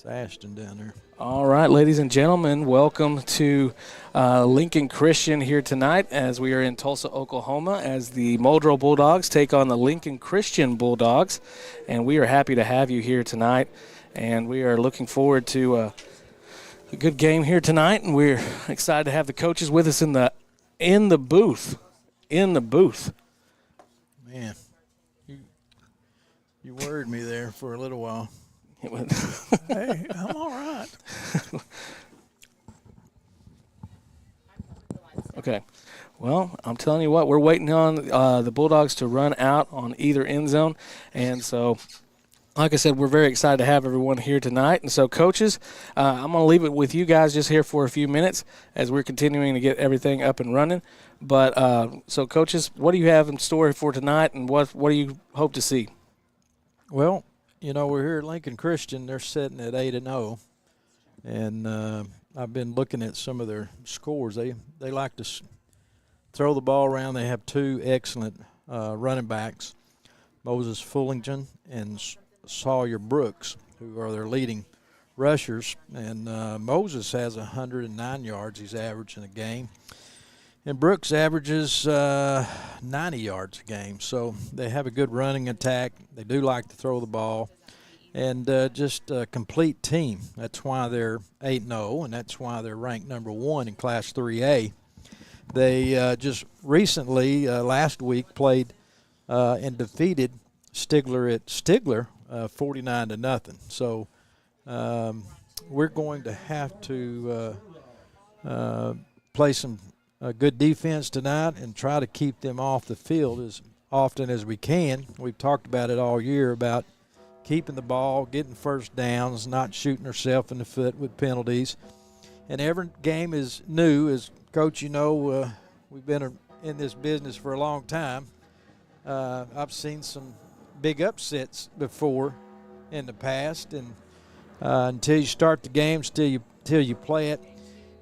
It's Ashton down there. All right, ladies and gentlemen, welcome to Lincoln Christian here tonight as we are in Tulsa, Oklahoma, as the Muldrow Bulldogs take on the Lincoln Christian Bulldogs. And we are happy to have you here tonight. And we are looking forward to a good game here tonight. And we're excited to have the coaches with us in the booth. In the booth. Man, you worried me there for a little while. Hey, I'm all right. Okay. Well, I'm telling you what, we're waiting on the Bulldogs to run out on either end zone. And so, like I said, we're very excited to have everyone here tonight. And so, coaches, I'm going to leave it with you guys just here for a few minutes as we're continuing to get everything up and running. But, so, coaches, what do you have in store for tonight, and what do you hope to see? Well, you know, we're here at Lincoln Christian. They're sitting at 8-0, and I've been looking at some of their scores. They like to throw the ball around. They have two excellent running backs, Moses Fullington and Sawyer Brooks, who are their leading rushers. And Moses has 109 yards he's averaging a game. And Brooks averages 90 yards a game. So they have a good running attack. They do like to throw the ball. And just a complete team. That's why they're 8-0, and that's why they're ranked number 1 in Class 3A. They just recently, last week, played and defeated Stigler at Stigler 49-0. So we're going to have to play some good defense tonight and try to keep them off the field as often as we can. We've talked about it all year about keeping the ball, getting first downs, not shooting ourselves in the foot with penalties. And every game is new. As Coach, you know, we've been in this business for a long time. I've seen some big upsets before in the past, and until you start the games, till you play it,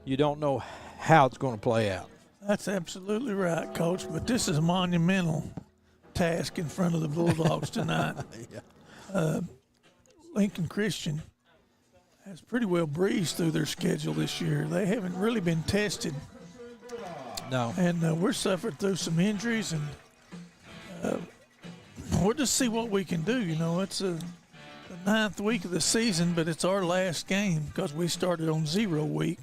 you don't know how it's going to play out. That's absolutely right, Coach. But this is a monumental task in front of the Bulldogs tonight. Yeah. Lincoln Christian has pretty well breezed through their schedule this year. They haven't really been tested. No. And we're suffered through some injuries, and we'll just see what we can do. You know, it's the 9th week of the season, but it's our last game because we started on 0 week.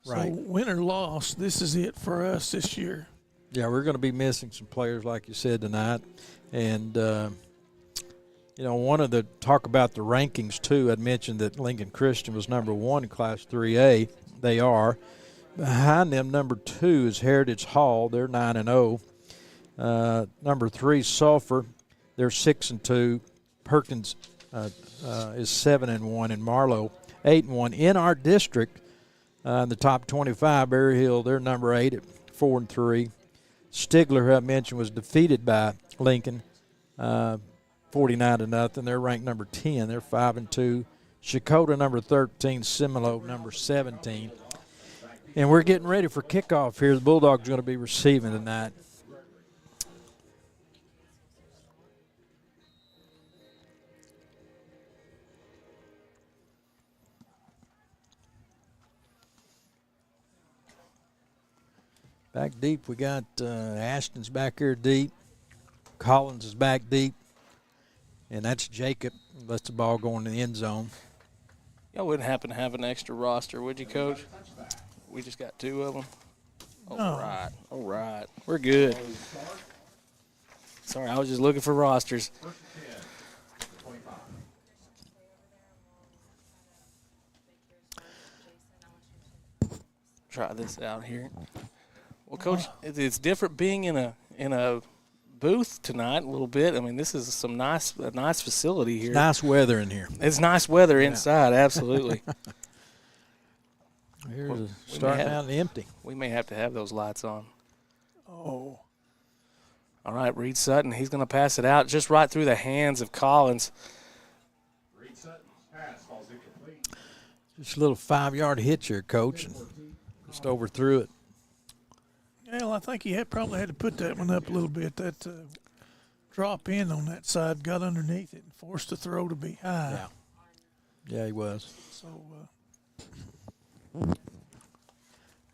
Right. So win or loss, this is it for us this year. Yeah, we're going to be missing some players, like you said, tonight. And, you know, one of the talk about the rankings, too, I'd mentioned that Lincoln Christian was number 1 in Class 3A. They are. Behind them, number 2 is Heritage Hall. They're 9-0. Number 3, Sulphur. They're 6-2. Perkins is 7-1, and Marlowe 8-1. In our district, in the top 25, Berry Hill, they're number 8 at 4-3. Stigler, who I mentioned, was defeated by Lincoln 49-0. They're ranked number 10. They're 5-2. Shakota, number 13. Semelo, number 17. And we're getting ready for kickoff here. The Bulldogs are going to be receiving tonight. Back deep, we got Ashton's back here deep. Collins is back deep. And that's Jacob. Lets the ball go in the end zone. Y'all wouldn't happen to have an extra roster, would you, Coach? We just got 2 of them. All right. We're good. Sorry, I was just looking for rosters. Try this out here. Well, Coach, it's different being in a booth tonight a little bit. I mean, this is a nice facility here. It's nice weather in here. It's nice weather inside, absolutely. Here's starting out empty. We may have to have those lights on. Oh. All right, Reed Sutton, he's going to pass it out just right through the hands of Collins. Reed Sutton's pass falls incomplete. Just a little 5-yard hitch here, Coach, and just overthrew it. Well, I think he probably had to put that one up a little bit. That drop in on that side got underneath it and forced the throw to be high. Yeah, he was. So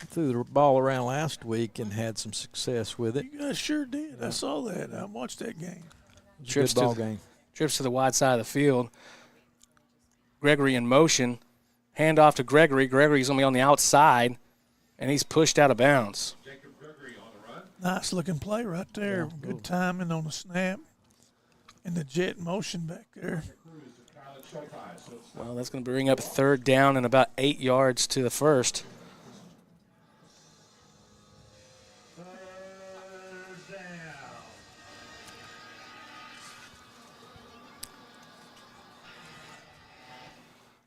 Threw the ball around last week and had some success with it. you guys sure did. I saw that. I watched that game. It was a Trips good ball to game. Trips to the wide side of the field. Gregory in motion. Hand off to Gregory. Gregory's going to be on the outside, and he's pushed out of bounds. Nice looking play right there. Good timing on the snap. And the jet motion back there. Well, that's going to bring up 3rd down and about 8 yards to the first.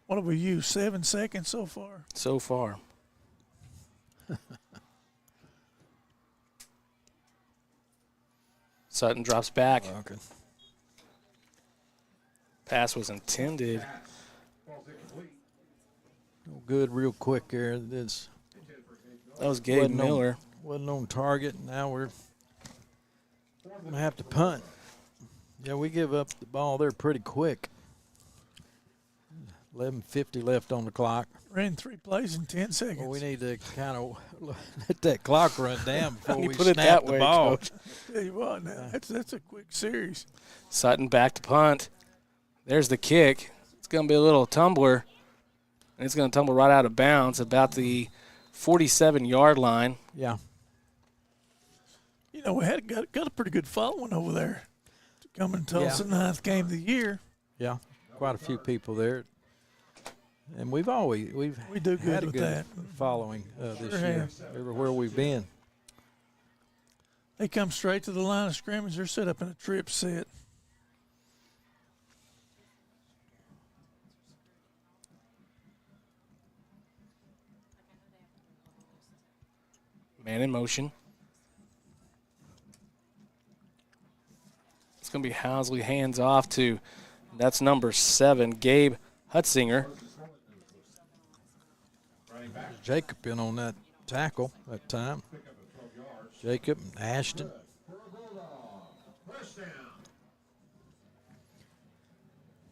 What have we used? 7 seconds so far? So far. Sutton drops back. Okay. Pass was intended. Good, real quick there. This That was Gabe Miller. wasn't on target. Now we're going to have to punt. Yeah, we give up the ball there pretty quick. 11:50 left on the clock. Ran 3 plays in 10 seconds. Well, we need to kind of let that clock run down before You we put it snap that the way, ball. Coach. Tell you what, now, that's a quick series. Sutton back to punt. There's the kick. It's going to be a little tumbler, and it's going to tumble right out of bounds about the 47-yard line. Yeah. You know, we got a pretty good following over there. Coming Tulsa, 9th game of the year. Yeah, quite a few people there. And we do good had a with good that. following this Sure year, have. everywhere we've been. They come straight to the line of scrimmage. They're set up in a trip set. Man in motion. It's going to be Housley, hands off to, that's number 7, Gabe Hutzinger. Jacob in on that tackle that time. Jacob and Ashton.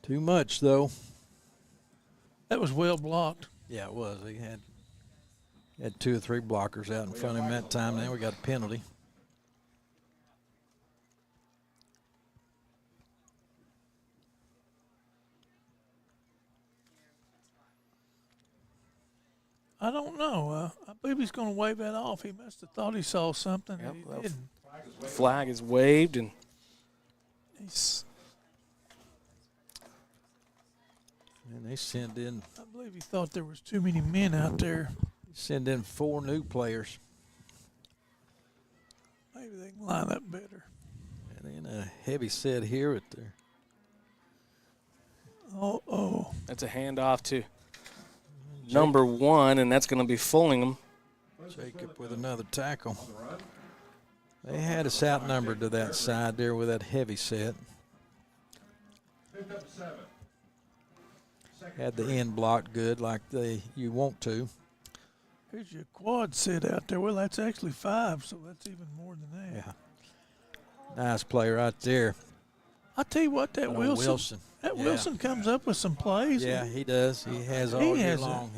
Too much, though. That was well blocked. Yeah, it was. He had 2 or 3 blockers out in front of him that time. Then we got a penalty. I don't know. I believe he's going to wave that off. He must have thought he saw something. Yep, And well, he didn't. Flag is waved, and And they send in I believe he thought there was too many men out there. 4 new players. Maybe they can line up better. And then a heavy set here at there. Oh. that's a handoff to number 1, and that's going to be Fullingham. Jacob with another tackle. They had us outnumbered to that side there with that heavy set. Had the end blocked good like you want to. Here's your quad set out there. Well, that's actually 5, so that's even more than that. Yeah. Nice play right there. I tell you what, that Wilson. That Yeah. Wilson comes up with some plays. Yeah, he does. He has all He year has long.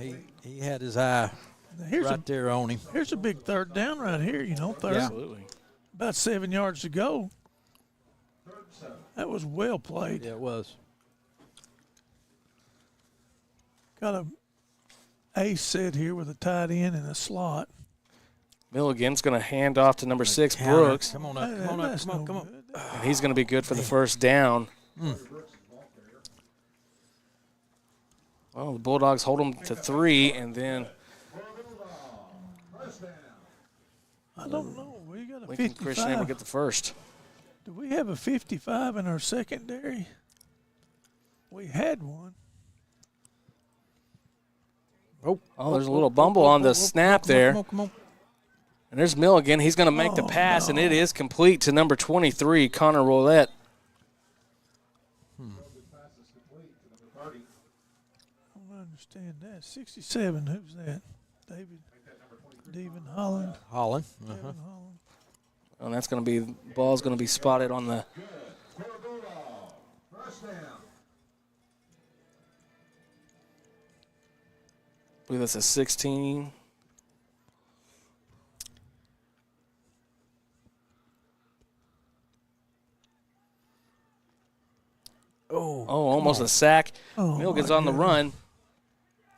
He had his eye Here's right there on him. Here's a big 3rd down right here. You know, third. Yeah. Absolutely. About 7 yards to go. That was well played. Yeah, it was. Got a ace set here with a tight end and a slot. Milligan's going to hand off to number 6, Counter. Brooks, Come on up. Come on up. That's Come on. no Come on. good. and he's going to be good for the first down. Well, the Bulldogs hold them to 3, and then I don't know. We got a Lincoln Christian able to 55. get the first. Do we have a 55 in our secondary? We had one. Oh, there's a little bumble on the snap there. Come on. And there's Milligan. He's going to make the pass, and it is complete to number 23, Connor Roulette. I don't understand that. 67. Who's that? David Holland. Holland. David Holland. And that's going to be, ball's going to be spotted on the believe that's a 16. Oh, Almost a sack. Oh, Milligan's my on the goodness. run.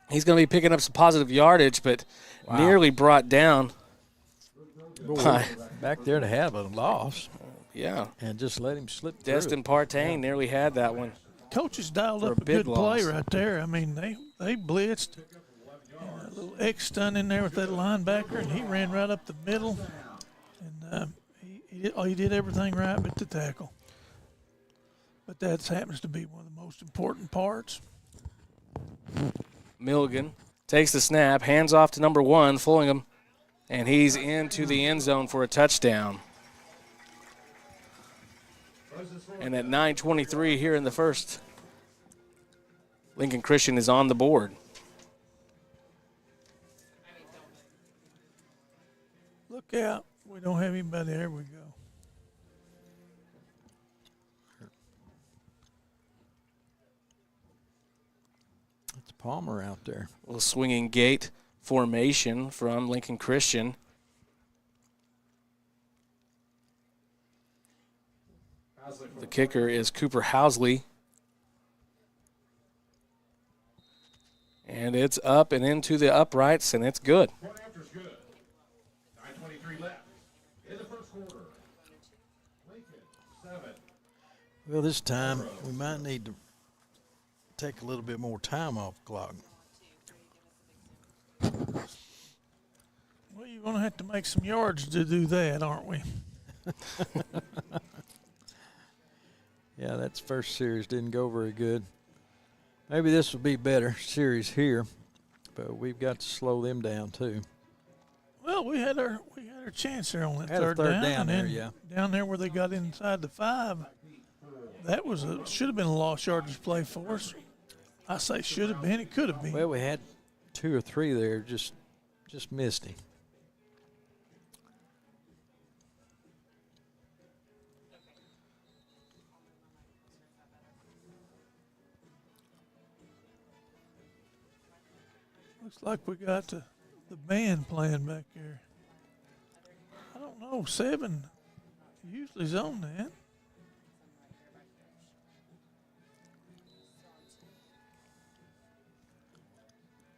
He's going to be picking up some positive yardage, but Wow. nearly brought down. boy, back there to have a loss Yeah. and just let him slip through. Destin Partain nearly had that one. Coaches dialed For up a a big good play loss. right there. I mean, they blitzed. A little X stun in there with that linebacker, and he ran right up the middle. And he did everything right but the tackle. But that happens to be one of the most important parts. Milligan takes the snap, hands off to number 1, Fullingham, and he's into the end zone for a touchdown. And at 9:23 here in the first, Lincoln Christian is on the board. Look out. We don't have anybody. There we go. It's Palmer out there. A little swinging gate formation from Lincoln Christian. The kicker is Cooper Housley. And it's up and into the uprights, and it's good. Point after's good. 9:23 left in the first quarter. Lincoln 7. Well, this time we might need to take a little bit more time off the clock. Well, you're going to have to make some yards to do that, aren't we? Yeah, that first series didn't go very good. Maybe this will be better series here, but we've got to slow them down too. Well, we had our chance there on that Had a third third down, down and there, then yeah. down there where they got inside the 5. That was should have been a lost yardage play for us. I say should have been. It could have been. Well, we had 2 or 3 there, just missed him. Looks like we got the band playing back there. I don't know. 7 usually is on that.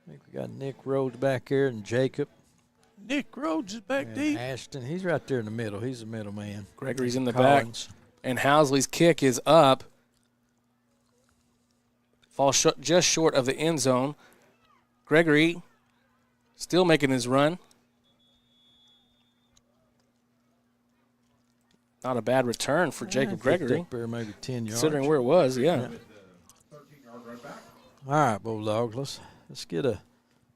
I think we got Nick Rhodes back here and Jacob Nick Rhodes is back and deep. Ashton. He's right there in the middle. He's the middle man. Gregory's in the Collins. back, and Housley's kick is up. Falls just short of the end zone. Gregory still making his run. Not a bad return for Jacob Gregory, Up there maybe 10 yards. considering where it was, yeah. 13-yard run back. All right, Bulldog, let's get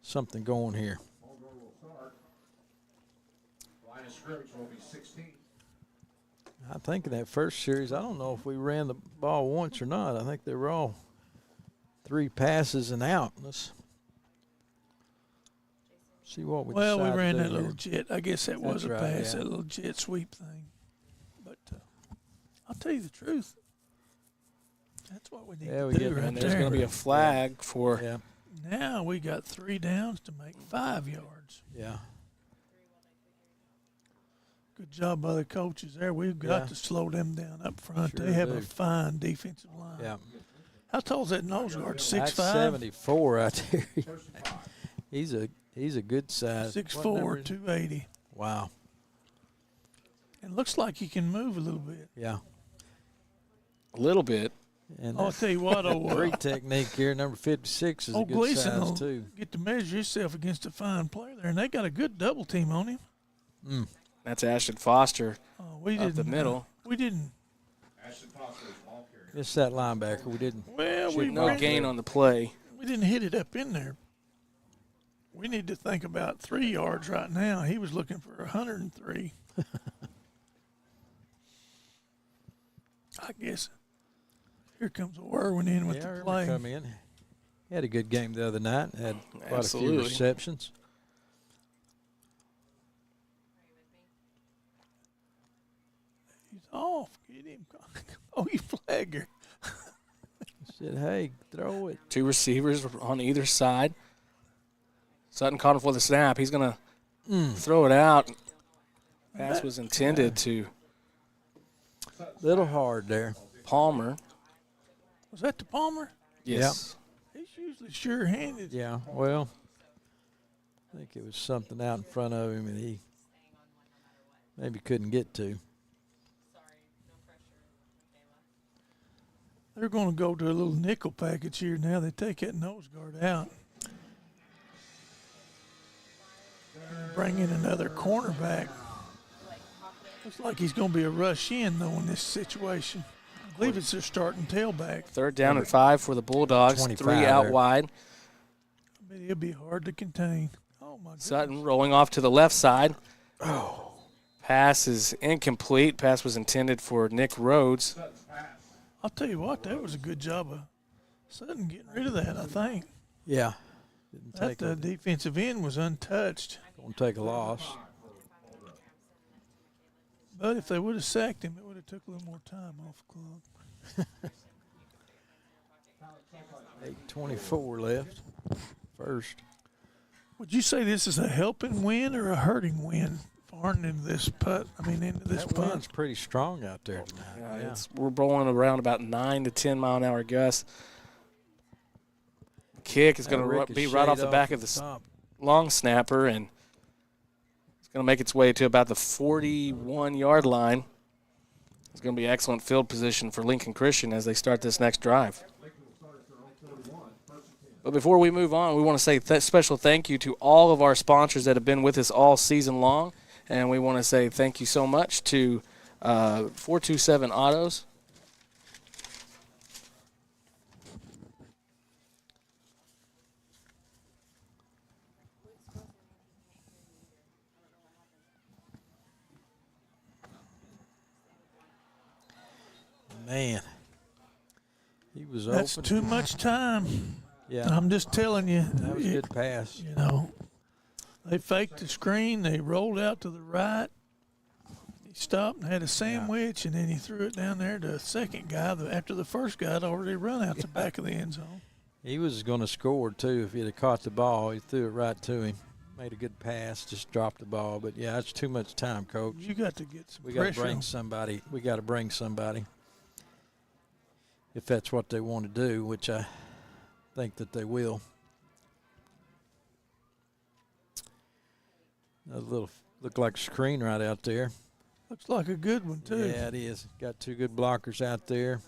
something going here. Muldrow will start. Line of scrimmage will be 16. I think in that first series, I don't know if we ran the ball once or not. I think they were all 3 passes and out. Let's see what we Well, we decide to ran do that here. little jet. I guess that was That's a right, pass, yeah. that little jet sweep thing. But I'll tell you the truth. That's what we need Yeah, to we do get right And there's there. going to be a flag for Yeah, Now we got 3 downs to make 5 yards. yeah. Good job by the coaches there. We've got Yeah. to slow them down up front. Sure They have do. a fine defensive line. Yeah. How tall is that nose guard? That's 6'5"? 74 right there. he's a good size. What 6'4", number is he? 280. Wow. And looks like he can move a little bit. Yeah. a little bit. And I'll tell you what, great technique here. Number 56 is a good Gleason will size too. get to measure himself against a fine player there, and they got a good double team on him. That's Ashton Foster We up didn't. the middle. We didn't. Ashton Foster is ball carrier. Missed that linebacker. We didn't. Well, Should No ran- gain on the play. We didn't hit it up in there. We need to think about 3 yards right now. He was looking for 103. I guess. Here comes Irwin in with Yeah, the Irvin play. come in. He had a good game the other night. Had quite a Absolutely. few receptions. He's off. Get him. Oh, you flagger. Said, hey, throw it. 2 receivers on either side. Sutton caught him for the snap. He's going to throw it out. Pass was intended to Little hard there. Palmer. Was that to Palmer? Yes. He's usually sure-handed. Yeah, well, I think it was something out in front of him and he maybe couldn't get to. They're going to go to a little nickel package here now. They take that nose guard out. Bring in another cornerback. Looks like he's going to be a rush in, though, in this situation. I believe it's their starting tailback. 3rd down and 5 for the Bulldogs. 3 out there. wide. I bet he'll be hard to contain. Oh, my goodness. Sutton rolling off to the left side. Oh. Pass is incomplete. Pass was intended for Nick Rhodes. I'll tell you what, that was a good job of Sutton getting rid of that, I think. Yeah. Didn't take The defensive end was untouched. Gonna take a loss. But if they would have sacked him, it would have took a little more time off the clock. 8:24 left. First. Would you say this is a helping win or a hurting win? Farting into this That punt. wind's pretty strong out there tonight. Yeah. We're rolling around about 9 to 10 mile an hour gusts. Kick is going to be right off the back of the top. long snapper, and it's going to make its way to about the 41-yard line. It's going to be excellent field position for Lincoln Christian as they start this next drive. But before we move on, we want to say special thank you to all of our sponsors that have been with us all season long. And we want to say thank you so much to 427 Autos. Man, he was That's open. too much time. Yeah, I'm just telling you. that was a good pass. You know, they faked the screen. They rolled out to the right. He stopped and had a sandwich, and then he threw it down there to the second guy after the first guy had already run out the back of the end zone. He was going to score, too, if he'd have caught the ball. He threw it right to him. Made a good pass, just dropped the ball. But, yeah, that's too much time, Coach. You got to get some We got to pressure. bring somebody. We got to bring somebody if that's what they want to do, which I think that they will. A little look like a screen right out there. Looks like a good one, too. Yeah, it is. Got two good blockers out there.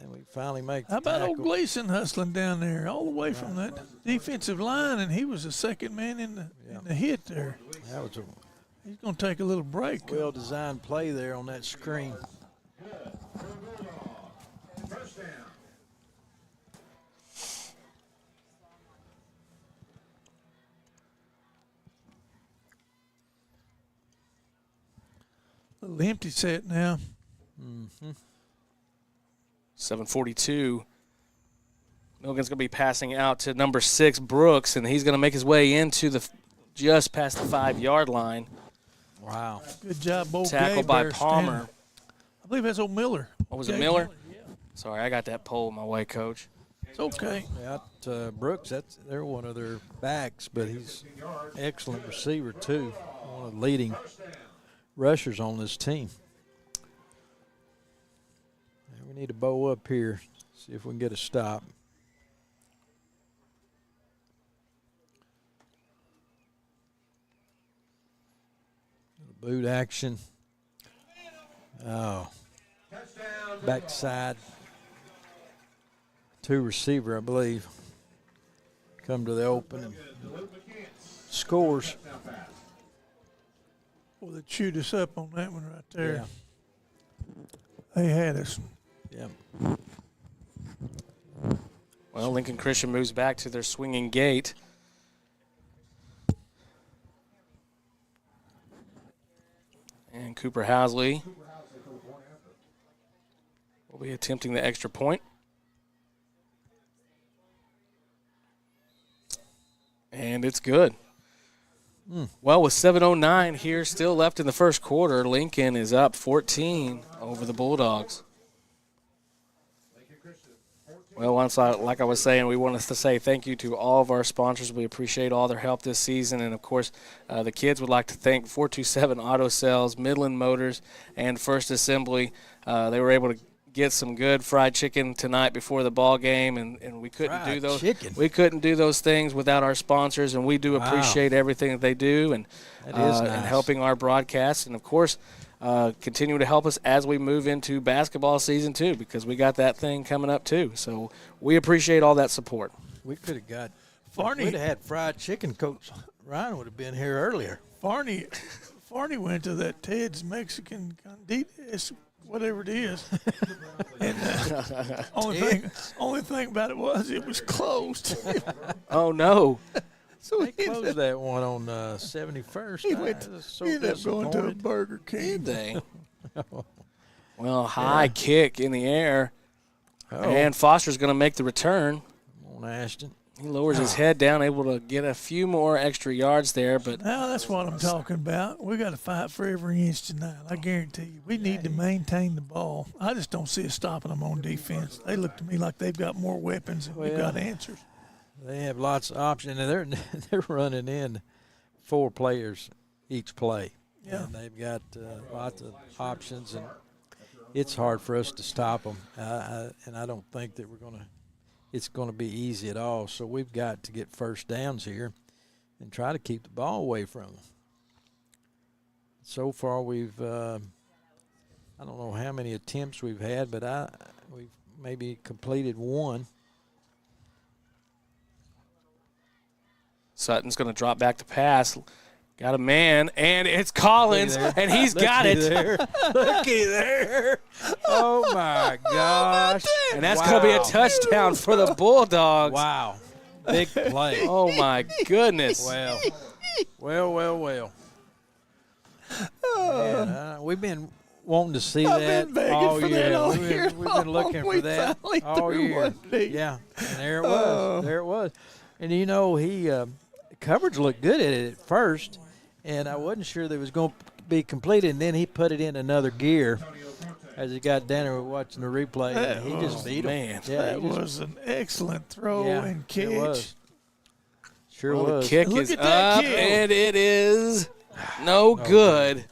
And we finally make the How about old tackle. Gleason hustling down there all the way from that defensive line, and he was the second man in the hit there. That was a He's going to take a little break. well-designed play there on that screen. First down. A little empty set now. 7:42. Milligan's going to be passing out to number 6, Brooks, and he's going to make his way into just past the 5-yard line. Wow. Good job, Bo Tackle Gabe by there, Palmer. standing. I believe that's old Miller. What was it, Gabe Miller? Yeah. Sorry, I got that pole my way, Coach. It's okay. Yeah, Brooks, they're one of their backs, but he's an excellent receiver, too. One of the leading rushers on this team. And we need to bow up here, see if we can get a stop. Boot action. Oh. Backside. 2 receiver, I believe. Come to the open and scores. Well, they chewed us up on that one right there. Yeah. They had us. Yeah. Well, Lincoln Christian moves back to their swinging gate. And Cooper Housley will be attempting the extra point. And it's good. Well, with 7:09 here still left in the first quarter, Lincoln is up 14 over the Bulldogs. Well, like I was saying, we want us to say thank you to all of our sponsors. We appreciate all their help this season. And, of course, the kids would like to thank 427 Auto Sales, Midland Motors, and First Assembly. They were able to get some good fried chicken tonight before the ball game, and we couldn't do those. We couldn't do those things without our sponsors, and we do appreciate everything that they do and and helping our broadcast. And, of course, continue to help us as we move into basketball season too, because we got that thing coming up too. So we appreciate all that support. We could have got Farney. We'd have had fried chicken. Coach Ryan would have been here earlier. Farney went to that Ted's Mexican Candidas, whatever it is. And only thing about it was closed. Oh no. So They closed that one on 71st. He ended up going to a Burger King. Did they? Well, high kick in the air, and Foster's going to make the return. On Ashton. He lowers his head down, able to get a few more extra yards there. But Now that's what I'm talking about. We got to fight for every inch tonight. I guarantee you. We need to maintain the ball. I just don't see us stopping them on defense. They look to me like they've got more weapons and we've got answers. They have lots of options, and they're running in 4 players each play. Yeah. And they've got lots of options, and it's hard for us to stop them. And I don't think that it's going to be easy at all. So we've got to get first downs here and try to keep the ball away from them. So far, we've I don't know how many attempts we've had, but we've maybe completed 1. Sutton's going to drop back to pass. Got a man, and it's Collins, and he's got it. Looky there. Oh, my gosh. And that's going to be a touchdown for the Bulldogs. Wow. Big play. Oh, my goodness. Well. Man, we've been wanting to see that all year. We've been looking for that all year. Yeah, and there it was. There it was. And, you know, coverage looked good at it at first, and I wasn't sure that it was going to be completed, and then he put it in another gear as he got down there watching the replay, and he just beat him. Man, that was an excellent throw and catch. It was. Sure well, was. The kick Look is at that up, kick. And it is no good.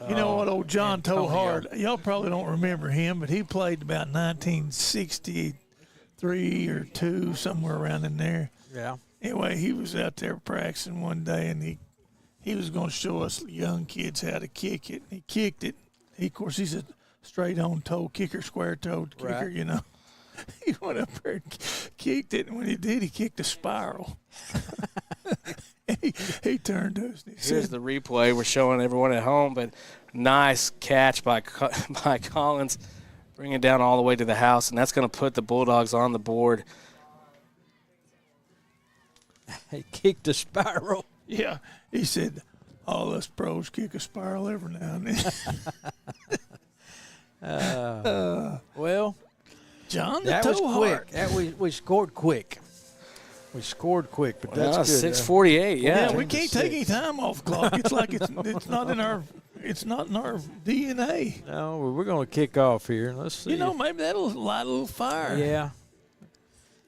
You know what, old John Tohard, y'all probably don't remember him, but he played about 1963 or 2, somewhere around in there. Yeah. Anyway, he was out there practicing one day, and he was going to show us young kids how to kick it. He kicked it. Of course, he's a straight-on-toe kicker, square-toed kicker, Right. you know. He went up there and kicked it, and when he did, he kicked a spiral. And he turned to us and he Here's said, the replay. We're showing everyone at home, but nice catch by Collins, bringing it down all the way to the house, and that's going to put the Bulldogs on the board. He kicked a spiral. yeah, he said, all us pros kick a spiral every now and then. Well, John the that was Tohard. quick. We scored quick. We scored quick, but Well, that's good. 6:48, yeah. Yeah, we can't take any time off the clock. It's like it's not in our DNA. No, we're going to kick off here. Let's see. You know, maybe that'll light a little fire. Yeah.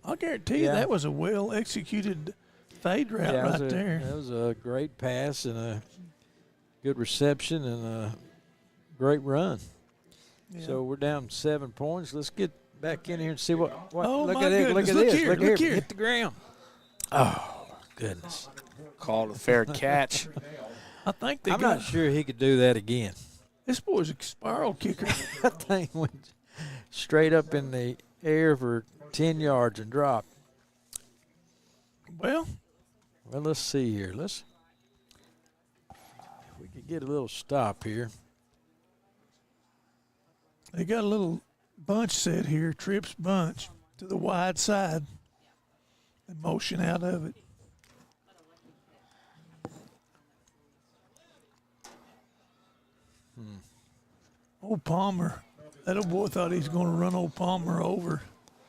I'll guarantee you that was a well executed fade route right there. That was a great pass and a good reception and a great run. Yeah. So we're down 7 points. Let's get back in here and see what. Oh, look my at it! Look goodness. at Look this! here, Look look here! here. Hit the ground. Oh goodness! Called a fair catch. I think I'm not sure he could do that again. This boy's a spiral kicker. That thing went straight up in the air for 10 yards and dropped. Well, let's see here. If we could get a little stop here. they got a little bunch set here, trips bunch to the wide side. And motion out of it. Old Palmer. That old boy thought he was going to run old Palmer over.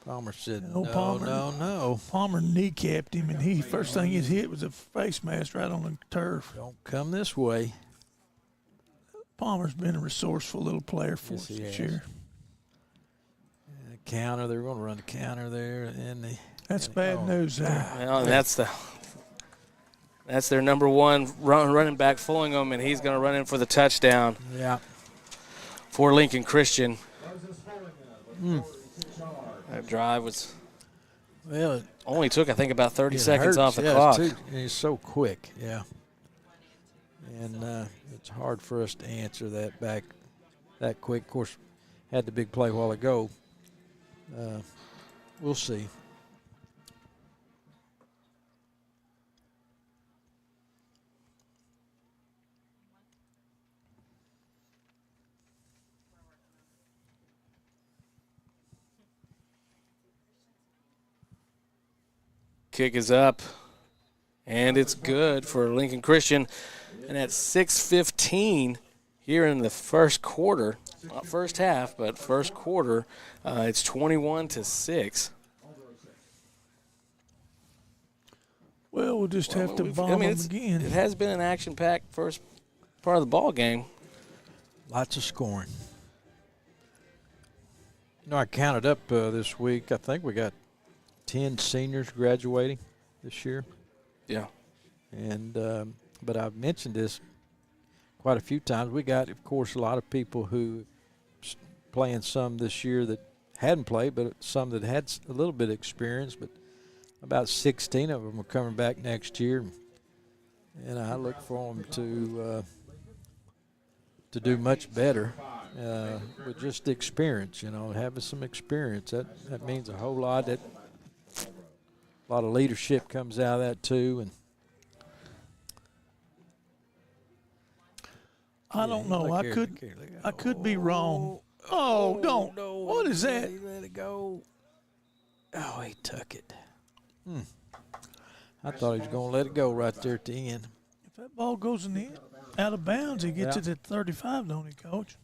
Palmer said, No, no, Palmer. no. Palmer kneecapped him, and first thing he hit was a face mask right on the turf. Don't come this way. Palmer's been a resourceful little player for us Yes, he this has. year. counter. They were going to run the counter there, and they. That's bad news there. Well, and that's their number one running back fooling them, and he's going to run in for the touchdown. Yeah. For Lincoln Christian. That drive was only took, I think, about 30 seconds off the clock. It's so quick, yeah. And it's hard for us to answer that back that quick. Of course, had the big play a while ago. We'll see. Kick is up, and it's good for Lincoln Christian. And at 6:15 here in the first quarter, not first half, but first quarter, it's 21-6. Well, we'll just have to bomb them again. It has been an action-packed first part of the ball game. Lots of scoring. You know, I counted up this week. I think we got 10 seniors graduating this year. Yeah. And but I've mentioned this quite a few times. We got, of course, a lot of people who playing some this year that hadn't played, but some that had a little bit of experience. But about 16 of them are coming back next year, and I look for them to do much better with just experience. You know, having some experience that means a whole lot. That a lot of leadership comes out of that too, and I don't know. I could be wrong. Oh, don't. What is that? Let it go. Oh, he took it. I thought he was going to let it go right there at the end. If that ball goes in the end, out of bounds, he gets it at 35, don't he, Coach?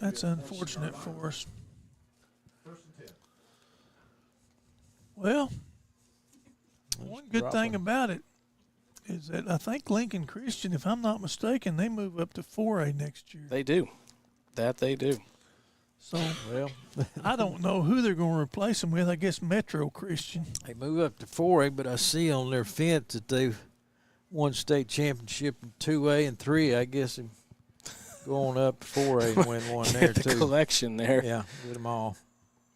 That's unfortunate for us. Well, one good thing about it is that I think Lincoln Christian, if I'm not mistaken, they move up to 4A next year. They do. That they do. So, I don't know who they're going to replace them with. I guess Metro Christian. They move up to 4A, but I see on their fence that they've won state championship in 2A and 3A. I guess they're going up to 4A and win one there, the too. Collection there. Yeah, get them all.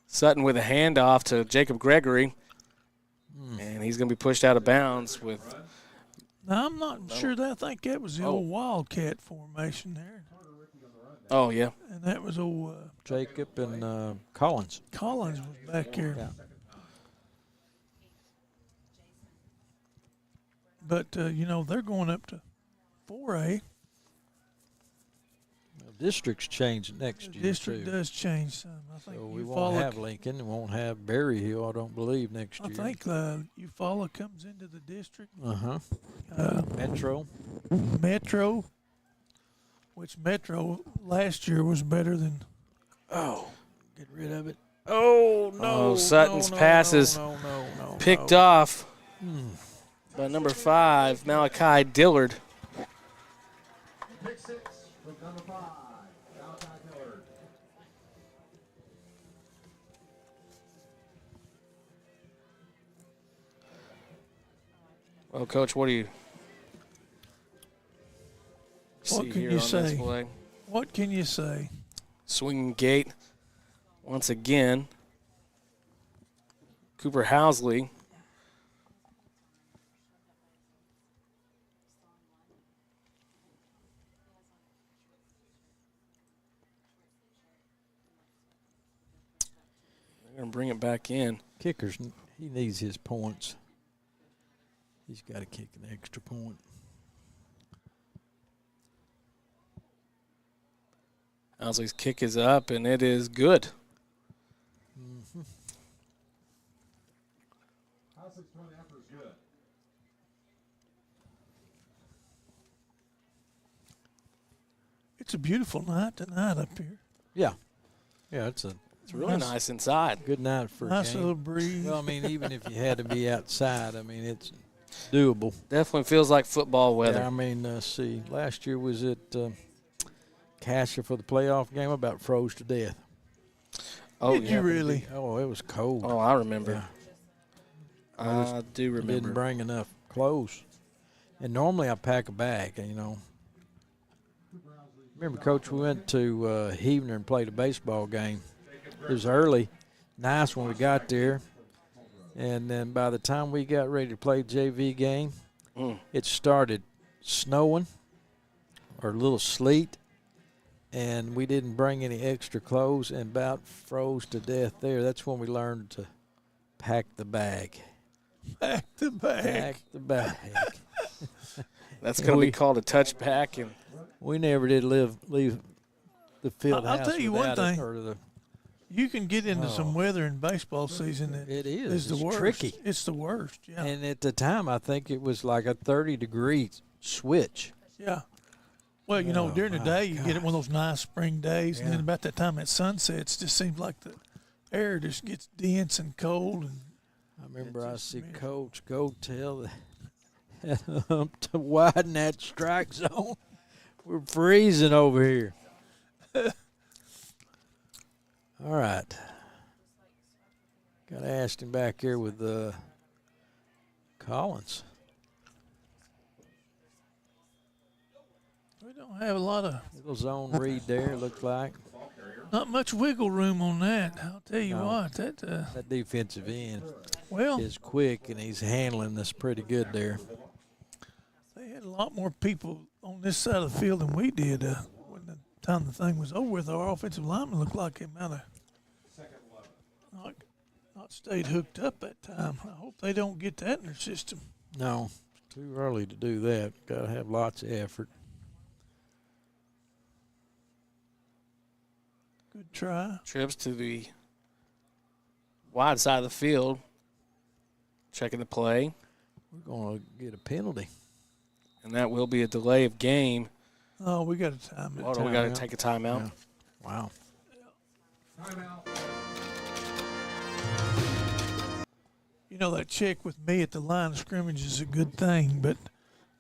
Sutton with a handoff to Jacob Gregory, and he's going to be pushed out of bounds with. Now, I'm not sure that. I think that was the old Wildcat formation there. Oh, yeah. And that was old Jacob and Collins. Collins was back here. Yeah. But, you know, they're going up to 4A. Districts change next year, District too. does change some. I think So we won't have Lincoln. We won't have Berry Hill, I don't believe, next year. I think Eufaula comes into the district. Metro. Metro, which Metro last year was better than. Oh, get rid of it. Oh, no. Oh, Sutton's passes picked off by number 5, Malachi Dillard. Pick 6 with number 5, Malachi Dillard. Well, Coach, what do you see can here you on say? this play? What can you say? Swinging gate once again. Cooper Housley. They're going to bring it back in. Kickers, he needs his points. He's got to kick an extra point. Housley's kick is up, and it is good. Housley's point after is good. It's a beautiful night tonight up here. Yeah. Yeah, it's really nice inside. good night for a Nice game. little breeze. Well, I mean, even if you had to be outside, I mean, it's doable. Definitely feels like football weather. Yeah, I mean, see, last year was at Cassia for the playoff game. I about froze to death. Oh, Did you really? Oh, it was cold. Oh, I remember. Yeah. I do remember. Didn't bring enough clothes. And normally I pack a bag, you know. Remember, Coach, we went to Heavener and played a baseball game. It was early, nice when we got there. And then by the time we got ready to play the JV game, it started snowing or a little sleet. And we didn't bring any extra clothes and about froze to death there. That's when we learned to pack the bag. Pack the bag. Pack the bag. That's going to be called a touchback. And We never did leave the field house. I'll tell you one without it, thing. or the, You can get into some weather in baseball season that it is the it's worst. tricky. It's the worst, yeah. And at the time, I think it was like a 30-degree switch. Yeah. Well, you know, during the my day, you get it one of those nice spring days, and then Yeah. about that time at sunsets, it just seems like the air just gets dense and cold. And I remember I see Coach go tell to widen that strike zone. We're freezing over here. All right. Got Ashton back here with Collins. we don't have a lot of, Little zone read there, looks like. not much wiggle room on that. I'll tell you No. what, That defensive end well, is quick, and he's handling this pretty good there. they had a lot more people on this side of the field than we did when the time the thing was over with. Our offensive linemen looked like they might have not stayed hooked up that time. I hope they don't get that in their system. No, it's too early to do that. Got to have lots of effort. Good try. trips to the wide side of the field, checking the play, We're going to get a penalty. and that will be a delay of game. Oh, we got a time. Oh, we got to Timeout. take a timeout. Yeah. Wow. Timeout. You know, that check with me at the line of scrimmage is a good thing, but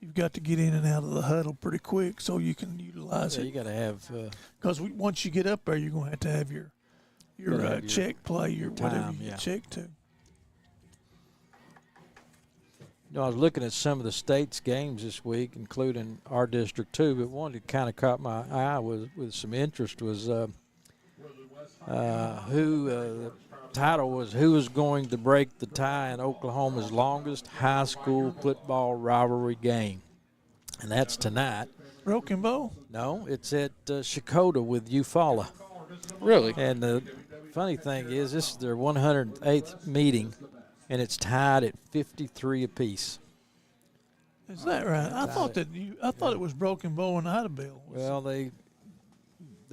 you've got to get in and out of the huddle pretty quick so you can utilize Yeah, it. you got to have Because once you get up there, you're going to have your Gotta have your check play, your whatever time, you yeah. check to. You know, I was looking at some of the state's games this week, including our district too, but one that kind of caught my eye with some interest was the title was Who is Going to Break the Tie in Oklahoma's Longest High School Football Rivalry Game. And that's tonight. Broken Bow? No, it's at Shakota with Eufaula. Really? And the funny thing is, this is their 108th meeting, and it's tied at 53 apiece. Is that right? I thought it was Broken Bow and Idabel. Well, they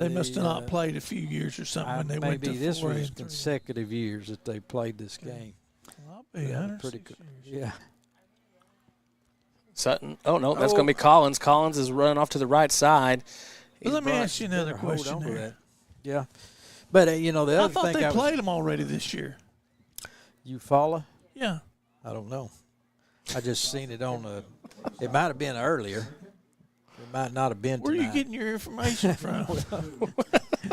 must have not played a few years or something when they went to maybe this 4A was and 3A. consecutive years that they played this game. Well, I'll be Yeah, 106 pretty good. years. Yeah. Sutton. Oh, no, that's going to be Collins. Collins is running off to the right side. But let me ask you another Better hold question on to there. that. Yeah. But, you know, the I other thought thing they played them already this year. Eufaula? Yeah. I don't know. I just seen it on it might have been earlier. It might not have been Where are you tonight. getting your information from?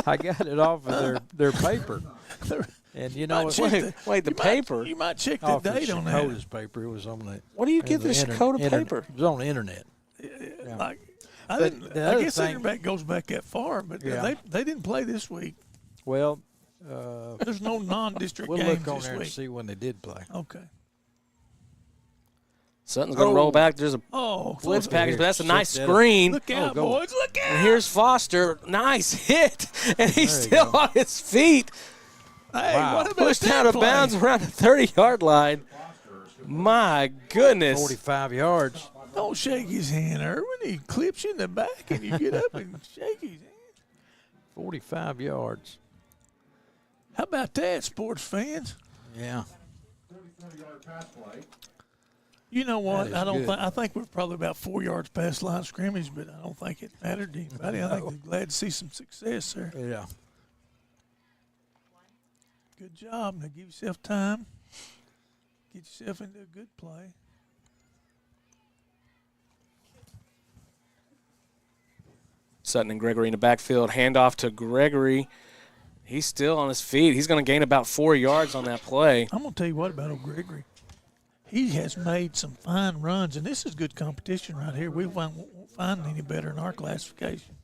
I got it off of their paper. And, you know, Might it check Wait, the you might- paper? you might check the off of date on that. Shakota's paper. It was on the What do you get this Dakota paper? It was on the internet. Yeah. Like, I But the I other guess thing- internet goes back that far, but Yeah. they didn't play this week. Well, There's no non-district we'll games look on this there and week. see when they did play. Okay. Sutton's going to roll back. There's a Oh, blitz look, package, but that's a nice Check that out. screen. Look out, go. boys! Look out! And here's Foster. Nice hit. And he's There you still go. on his feet. Hey, Wow. what about Pushed that out of play? bounds around the 30-yard line. My goodness. 45 yards. Don't shake his hand, Irwin. He clips you in the back, and you get up and shake his hand. 45 yards. How about that, sports fans? Yeah. 34-yard pass play. You know what? is I don't good. think. I think we're probably about 4 yards past the line of scrimmage, but I don't think it mattered to anybody. I think they're glad to see some success there. Yeah. Good job. Now give yourself time. Get yourself into a good play. Sutton and Gregory in the backfield. Handoff to Gregory. He's still on his feet. He's going to gain about 4 yards on that play. I'm going to tell you what about old Gregory. He has made some fine runs, and this is good competition right here. We won't find any better in our classification.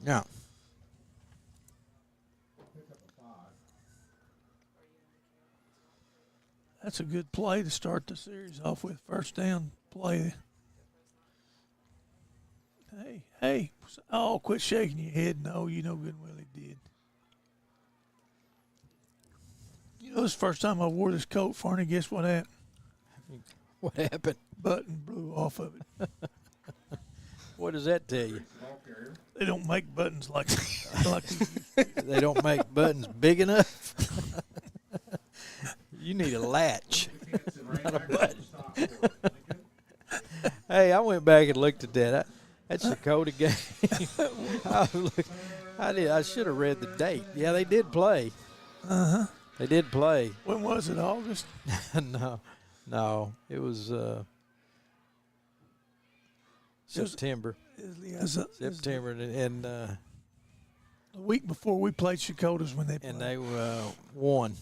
Yeah. That's a good play to start the series off with. First down play. Hey. Oh, quit shaking your head. No, you know good and well he did. You know, this is the first time I wore this coat, Farney. Guess what happened? What happened? Button blew off of it. What does that tell you? They don't make buttons like They don't make buttons big enough. You need a latch, not a button. Hey, I went back and looked at that. That's the Dakota game. I should have read the date. Yeah, they did play. They did play. When was it? August? No, it was September. September, and the week before we played Shakota's when they played. and they won.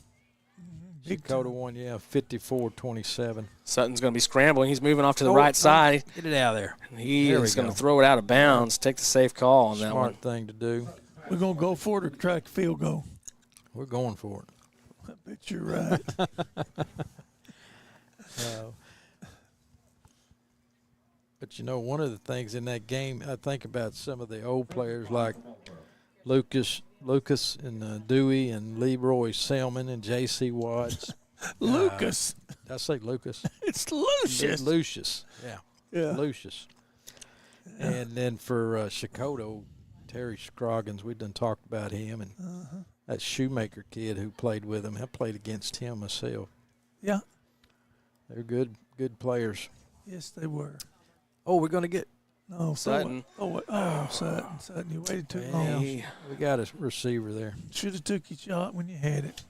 Big Dakota time. won, 54-27. Sutton's going to be scrambling. He's moving off to the right side. Get it out of there. And he There we is going go. to throw it out of bounds. Take the safe call on that one. Smart thing to do. We're going to go for it or try a field goal. We're going for it. I bet you're right. But, one of the things in that game, I think about some of the old players like Lucas and Dewey and Leroy Selman and J.C. Watts. Lucas. Did I say Lucas? It's Lucius. Lucius. Yeah. Lucius. And then for Shikoto, Terry Scroggins, we done talked about him. And that Shoemaker kid who played with him, I played against him myself. Yeah. They're good players. Yes, they were. Oh, we're going to get No, Sutton. Sutton. You waited too long. we got a receiver there. Should have took your shot when you had it.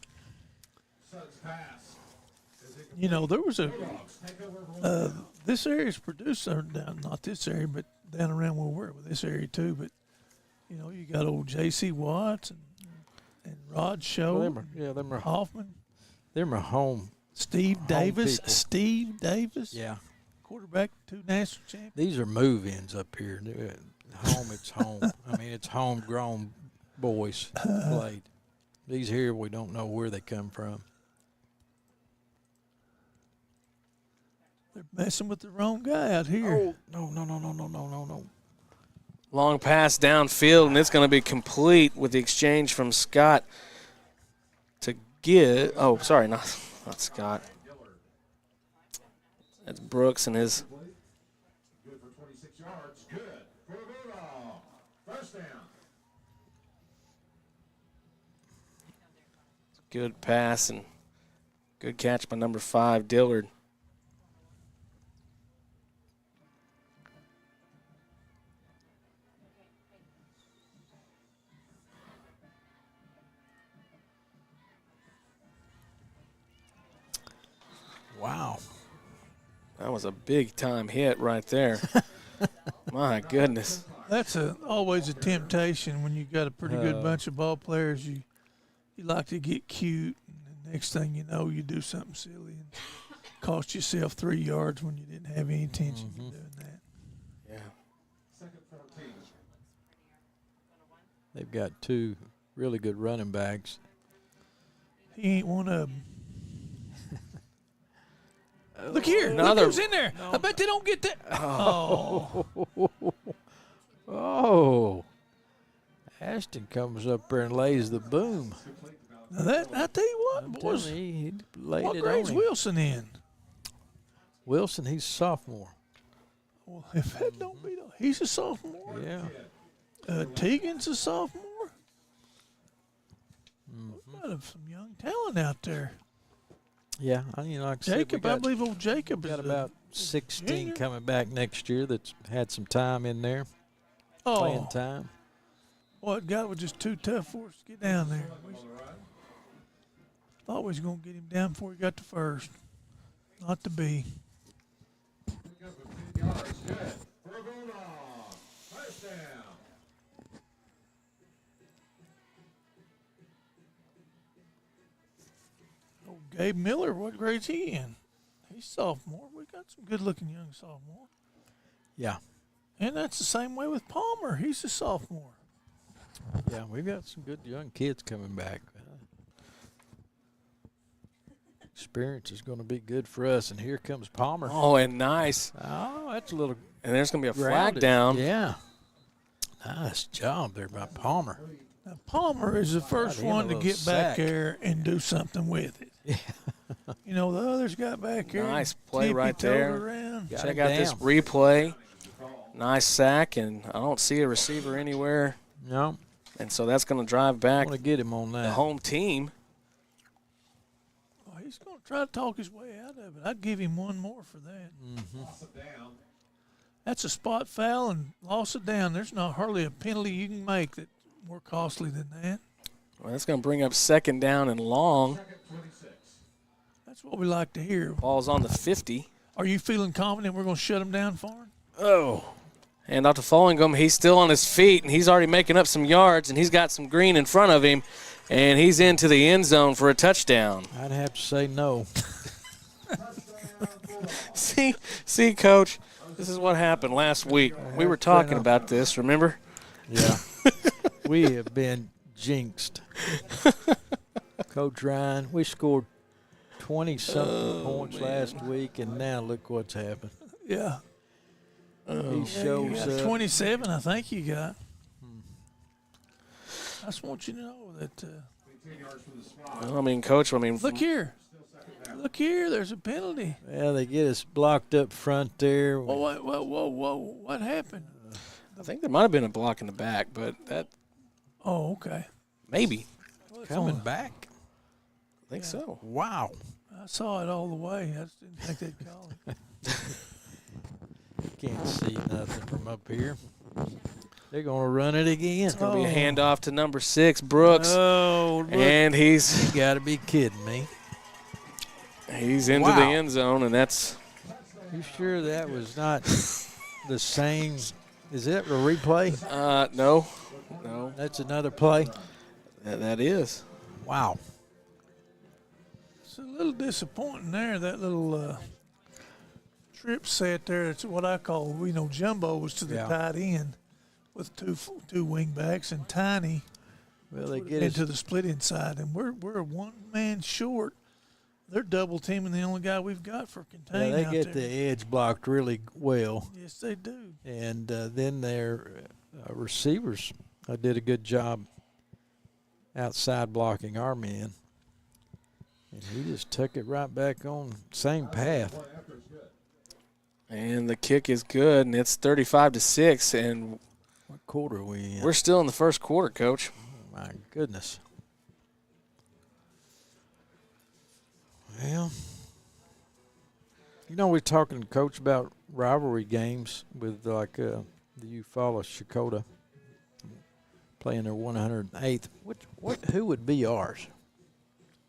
Sutton's pass. You know, there was this area's produced down, not this area, but down around where we're with this area too. But you got old J.C. Watts and Rod Show, Them are Hoffman, them are home. Steve Davis, people. Yeah. quarterback, 2 national champions. These are move-ins up here. Home, it's home. I mean, it's homegrown boys played. These here, we don't know where they come from. They're messing with the wrong guy out here. Oh, no. Long pass downfield, and it's going to be complete with the exchange from Scott to get. Oh, sorry, not Scott. That's Brooks and his. Good for 26 yards. Good for a Bulldog. First down. Good pass and good catch by number 5, Dillard. Wow. That was a big-time hit right there. My goodness. That's always a temptation when you got a pretty good bunch of ball players. You like to get cute, and the next thing you know, you do something silly and cost yourself 3 yards when you didn't have any intention of doing that. Yeah. Second 14. They've got 2 really good running backs. He ain't one of them. Look here. Another- Look who's in there. I bet they don't get that. Oh. Oh. Ashton comes up there and lays the boom. Now that, I tell you what, I'm boys, telling you, he laid what it grade's on him. Wilson in? Wilson, he's a sophomore. Well, if that don't beat him, he's a sophomore. Yeah. Tegan's a sophomore. We've got some young talent out there. Yeah, like I said, we Jacob, I believe old Jacob got is about 16 junior. coming back next year that's had some time in there, playing time. Well, that guy was just too tough for us to get down there. Thought we was going to get him down before he got to first. Not to be. Yards. Good for a Bulldog. First down. Gabe Miller, what grade's he in? He's sophomore. We got some good-looking young sophomore. Yeah. And that's the same way with Palmer. He's a sophomore. Yeah, we've got some good young kids coming back. Experience is going to be good for us. And here comes Palmer. Oh, and nice. Oh, that's a little And there's going to be a flag grounded. down. Yeah. Nice job there by Palmer. Now, Palmer is the first him a one to little get back sack. there and do something with it. Yeah. You know, the others got back there. Nice play right there. Around. Got Check it out this down. replay. Nice sack, and I don't see a receiver anywhere. No, And so that's going to drive I back want to get him on the that. home team. Oh, he's going to try to talk his way out of it. I'd give him one more for that. That's a spot foul and loss of down. There's not hardly a penalty you can make that's more costly than that. Well, that's going to bring up second down and long. That's what we like to hear. Ball's on the 50. Are you feeling confident we're going to shut him down for him? Oh. And out to Follingum, he's still on his feet, and he's already making up some yards, and he's got some green in front of him, and he's into the end zone for a touchdown. I'd have to say no. See, Coach, this is what happened last week. We were talking about this, remember? Yeah. We have been jinxed. Coach Ryan, we scored 20-something points last week, and now look what's happened. Yeah. He shows You got up. 27, I think you got. I just want you to know that. Well, I mean, Coach, Look here. Look here. There's a penalty. Well, they get us blocked up front there. Whoa. What happened? I think there might have been a block in the back, but that Oh, okay. maybe. Coming back. I think so. Wow. I saw it all the way. I just didn't think they'd call it. Can't see nothing from up here. They're going to run it again. It's going to be a handoff to number 6, Brooks. Oh, look. And he's You got to be kidding me. into Wow. the end zone, and that's You sure that was not the same? Is it a replay? no. That's another play? That is. Wow. It's a little disappointing there, that little trip set there. It's what I call, jumbos to the Yeah. tight end with two wing backs and Tiny Well, they put get it into us. the split inside. And we're one man short. They're double teaming the only guy we've got for Yeah, contain they out get there. the edge blocked really well, Yes, they do. and then their receivers did a good job outside blocking our men. And he just took it right back on same path. And the kick is good, and it's 35-6, and What quarter are we in? we're still in the first quarter, Coach. Oh, my goodness. Well, we're talking, Coach, about rivalry games with the Eufaula Shakota playing their 108th. Who would be ours?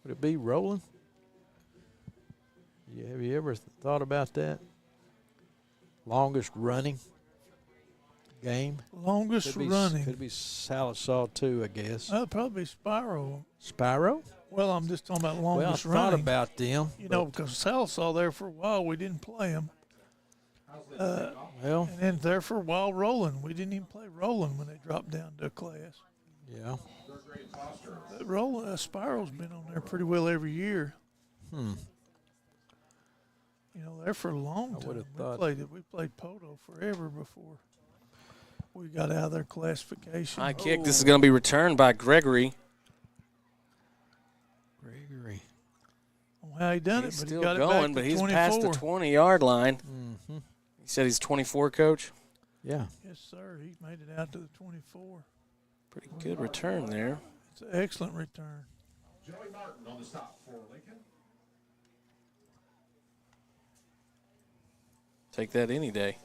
Would it be Roland? Yeah, have you ever thought about that? Longest running game? Longest running. Could be Salisaw too, I guess. Probably Spyro. Spyro? Well, I'm just talking about Well, I longest thought running. about them. Because Salisaw there for a while, we didn't play him. Well, And then there for a while, Roland. We didn't even play Roland when they dropped down to a class. yeah. But Roland, Spyro's been on there pretty well every year. There for a long I time. would've thought- We played Poto forever before we got out of their classification. High kick. This is going to be returned by Gregory. Gregory. How he done He's it, but still he got going, it back but to he's 24. past the 20-yard line. Mm-hmm. He said he's 24, Coach. Yeah. Yes, sir. He made it out to the 24. Pretty good return there. It's an excellent return. Joey Martin on the stop for Lincoln. Take that any day.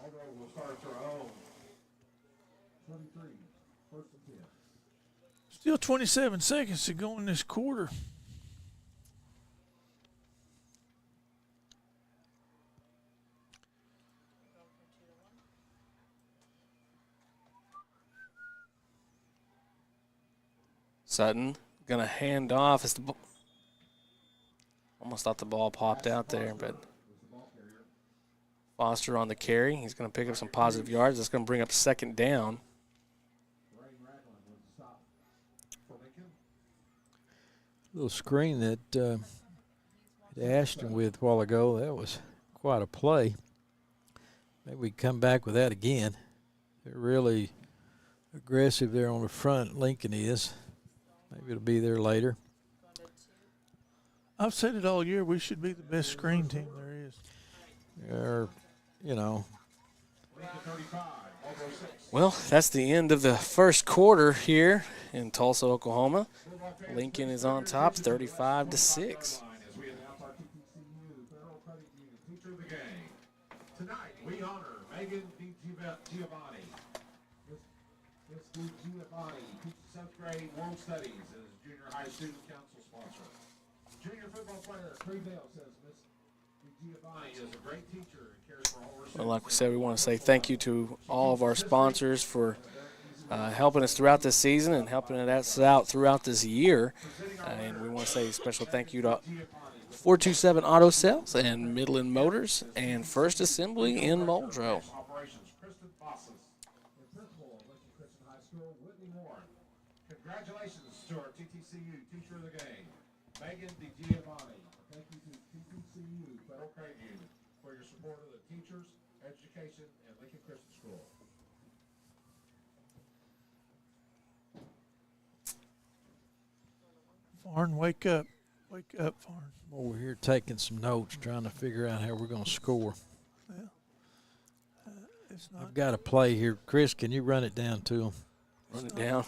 Muldrow will start throw. 23, first and 10. Still 27 seconds to go in this quarter. Sutton going to hand off. As the Almost thought the ball popped out there, but Foster on the carry. He's going to pick up some positive yards. That's going to bring up second down. Little screen that Ashton with a while ago, that was quite a play. Maybe we come back with that again. They're really aggressive there on the front, Lincoln is. Maybe it'll be there later. I've said it all year, we should be the best screen team there is. They're, you know. Well, that's the end of the first quarter here in Tulsa, Oklahoma. Lincoln is on top, 35-6. Tonight, we honor Megan DiGiovanni. Miss DiGiovanni teaches 7th grade world studies as junior high student council sponsor. Junior football player Trey Dale says Miss DiGiovanni is a great teacher and cares for all her students. Well, like we said, we want to say thank you to all of our sponsors for helping us throughout this season and helping us out throughout this year. And we want to say a special thank you to 427 Auto Sales and Midland Motors and First Assembly in Muldrow. Operations Kristen Bosses and principal of Lincoln Christian High School Whitney Moore. Congratulations to our TTCU teacher of the game, Megan DiGiovanni. Thank you to TTCU Federal Credit Union for your support of the teachers, education, and Lincoln Christian School. Farn, wake up. Wake up, Farn. Over here taking some notes, trying to figure out how we're going to score. It's not. I've got a play here. Chris, can you run it down to him? Run it down.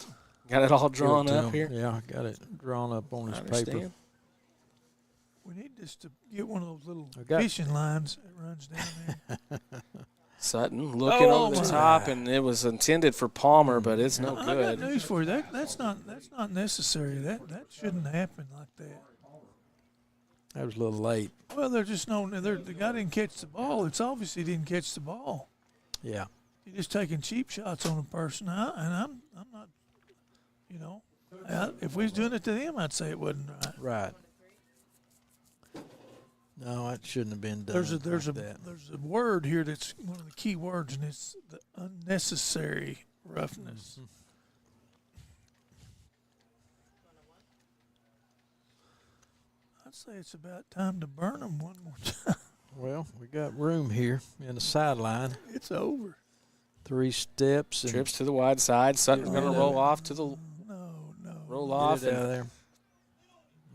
Got it all drawn Give it to up him. here. Yeah, I got it drawn up on I his paper. understand. We need just to get one of those little I got- fishing lines that runs down there. Sutton looking Oh, over the my. top, and it was intended for Palmer, but it's no I got good. news for you. That's not necessary. That shouldn't happen like that. That was a little late. Well, they're just no. The guy didn't catch the ball. It's obvious he didn't catch the ball. Yeah. You're just taking cheap shots on a person. And I'm not. You know, if we was doing it to them, I'd say it wasn't right. Right. No, it shouldn't have been done. There's like that. a word here that's one of the key words, and it's the unnecessary roughness. Mm-hmm. I'd say it's about time to burn them one more time. Well, we got room here in the sideline. It's over. 3 steps and Trips to the wide side. Sutton's going to roll off to the No. roll get off it out of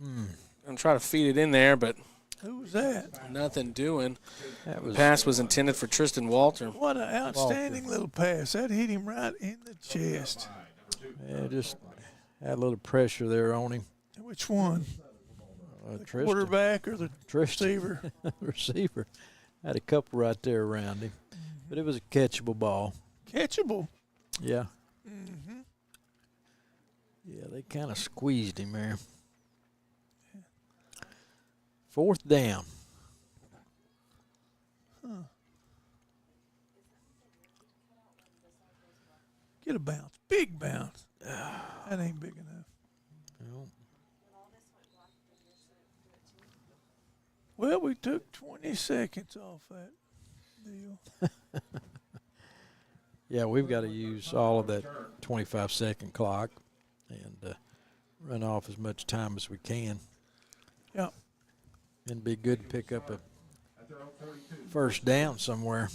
and there. try to feed it in there, but Who was that? nothing doing. That was Pass was intended for Tristan Walter. What an outstanding little pass. That hit him right in the chest. yeah, just had a little pressure there on him. Which one? Tristan. Quarterback or the Tristan. receiver? Receiver. Had a couple right there around him. But it was a catchable ball. Catchable. Yeah. Mm-hmm. Yeah, they kind of squeezed him there. 4th down. Get a bounce. Big bounce. That ain't big enough. Well, Well, we took 20 seconds off that deal. yeah, we've got to use all of that 25-second clock and run off as much time as we can. Yeah. And be good to pick up a first down somewhere.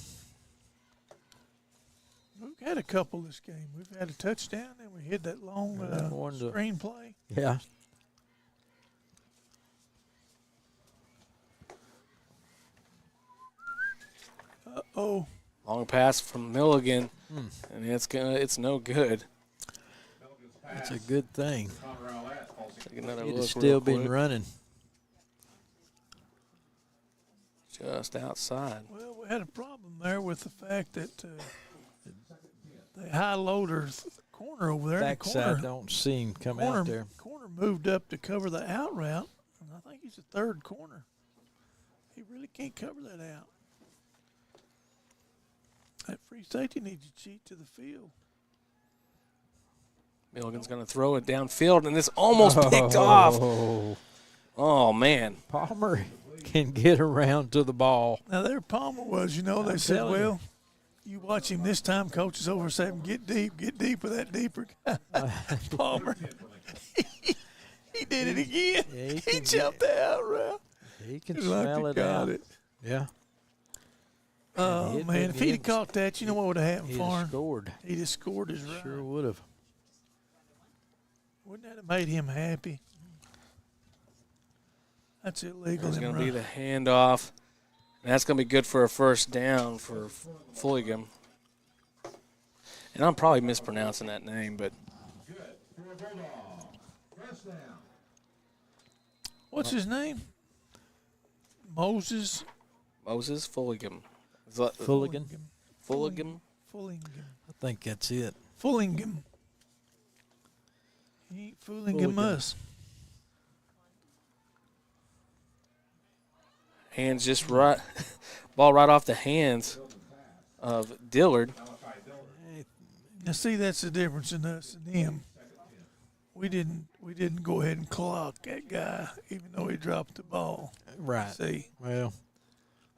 We've had a couple this game. We've had a touchdown, and we hit that long one to- screen play. Yeah. Oh, Long pass from Milligan, and it's no good. It's a good thing. Take another He'd look have still real been quick. running. Just outside. well, we had a problem there with the fact that the high loader corner over there. in the Backside corner, don't see him come corner, out there. corner moved up to cover the out route, and I think he's the third corner. He really can't cover that out. That free safety needs to cheat to the field. Milligan's going to throw it downfield, and it's almost picked off. Oh, Oh, man. Palmer can get around to the ball. Now, there Palmer was, they I'm said, telling well, you watch him this time, coach is over saying, get deep with that deeper guy. Palmer, he did it again. Yeah, he jumped out, route. He can Like smell he it got out. it. Yeah. Oh, He'd man, been if he'd have in- caught that, you know what would have happened He'd for have him? scored. He'd have scored his right. Sure would have. Wouldn't that have made him happy? That's illegal. There's in going to be run. the handoff. And that's going to be good for a first down for Fulgham. And I'm probably mispronouncing that name, but Good for a Bulldog. First down. What's his name? Moses Moses Fulgham. Is that- Fulligan. Fulgham? Fullingham. I think that's it. Fullingham. He ain't Fullingham Fullingham. us. Hands just right. Ball right off the hands of Dillard. Now, see, that's the difference in us and them. We didn't go ahead and clock that guy, even though he dropped the ball. Right. See, Well,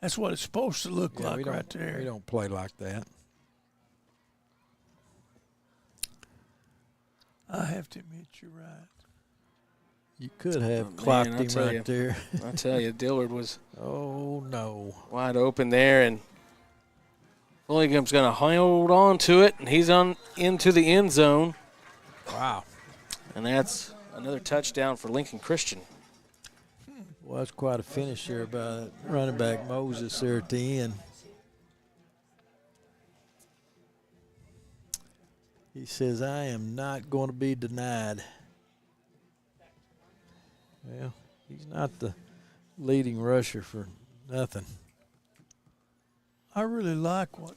that's what it's supposed to look yeah, like right there. we don't play like that. I have to admit, you're right. You could have Man, clocked I him tell right you. there. I tell you, Dillard was Oh, no. wide open there, and Fullingham's going to hold on to it, and he's on into the end zone, Wow. and that's another touchdown for Lincoln Christian. Well, that's quite a finish there by running back Moses there at the end. He says, I am not going to be denied. Well, he's not the leading rusher for nothing. I really like what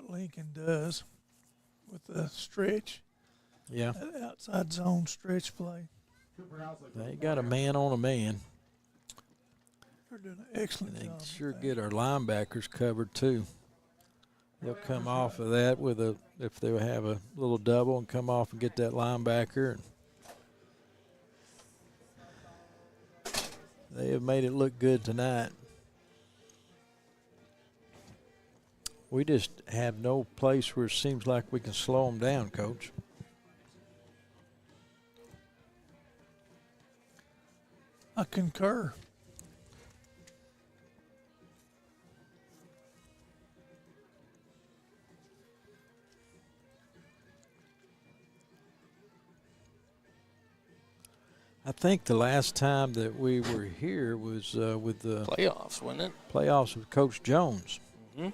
Lincoln does with the stretch, Yeah. that outside zone stretch play. They got a man on a man. They're doing an excellent And they job. sure get our linebackers covered, too. They'll come off of that with if they have a little double and come off and get that linebacker. They have made it look good tonight. We just have no place where it seems like we can slow them down, Coach. I concur. I think the last time that we were here was with the Playoffs, wasn't it? playoffs with Coach Jones. We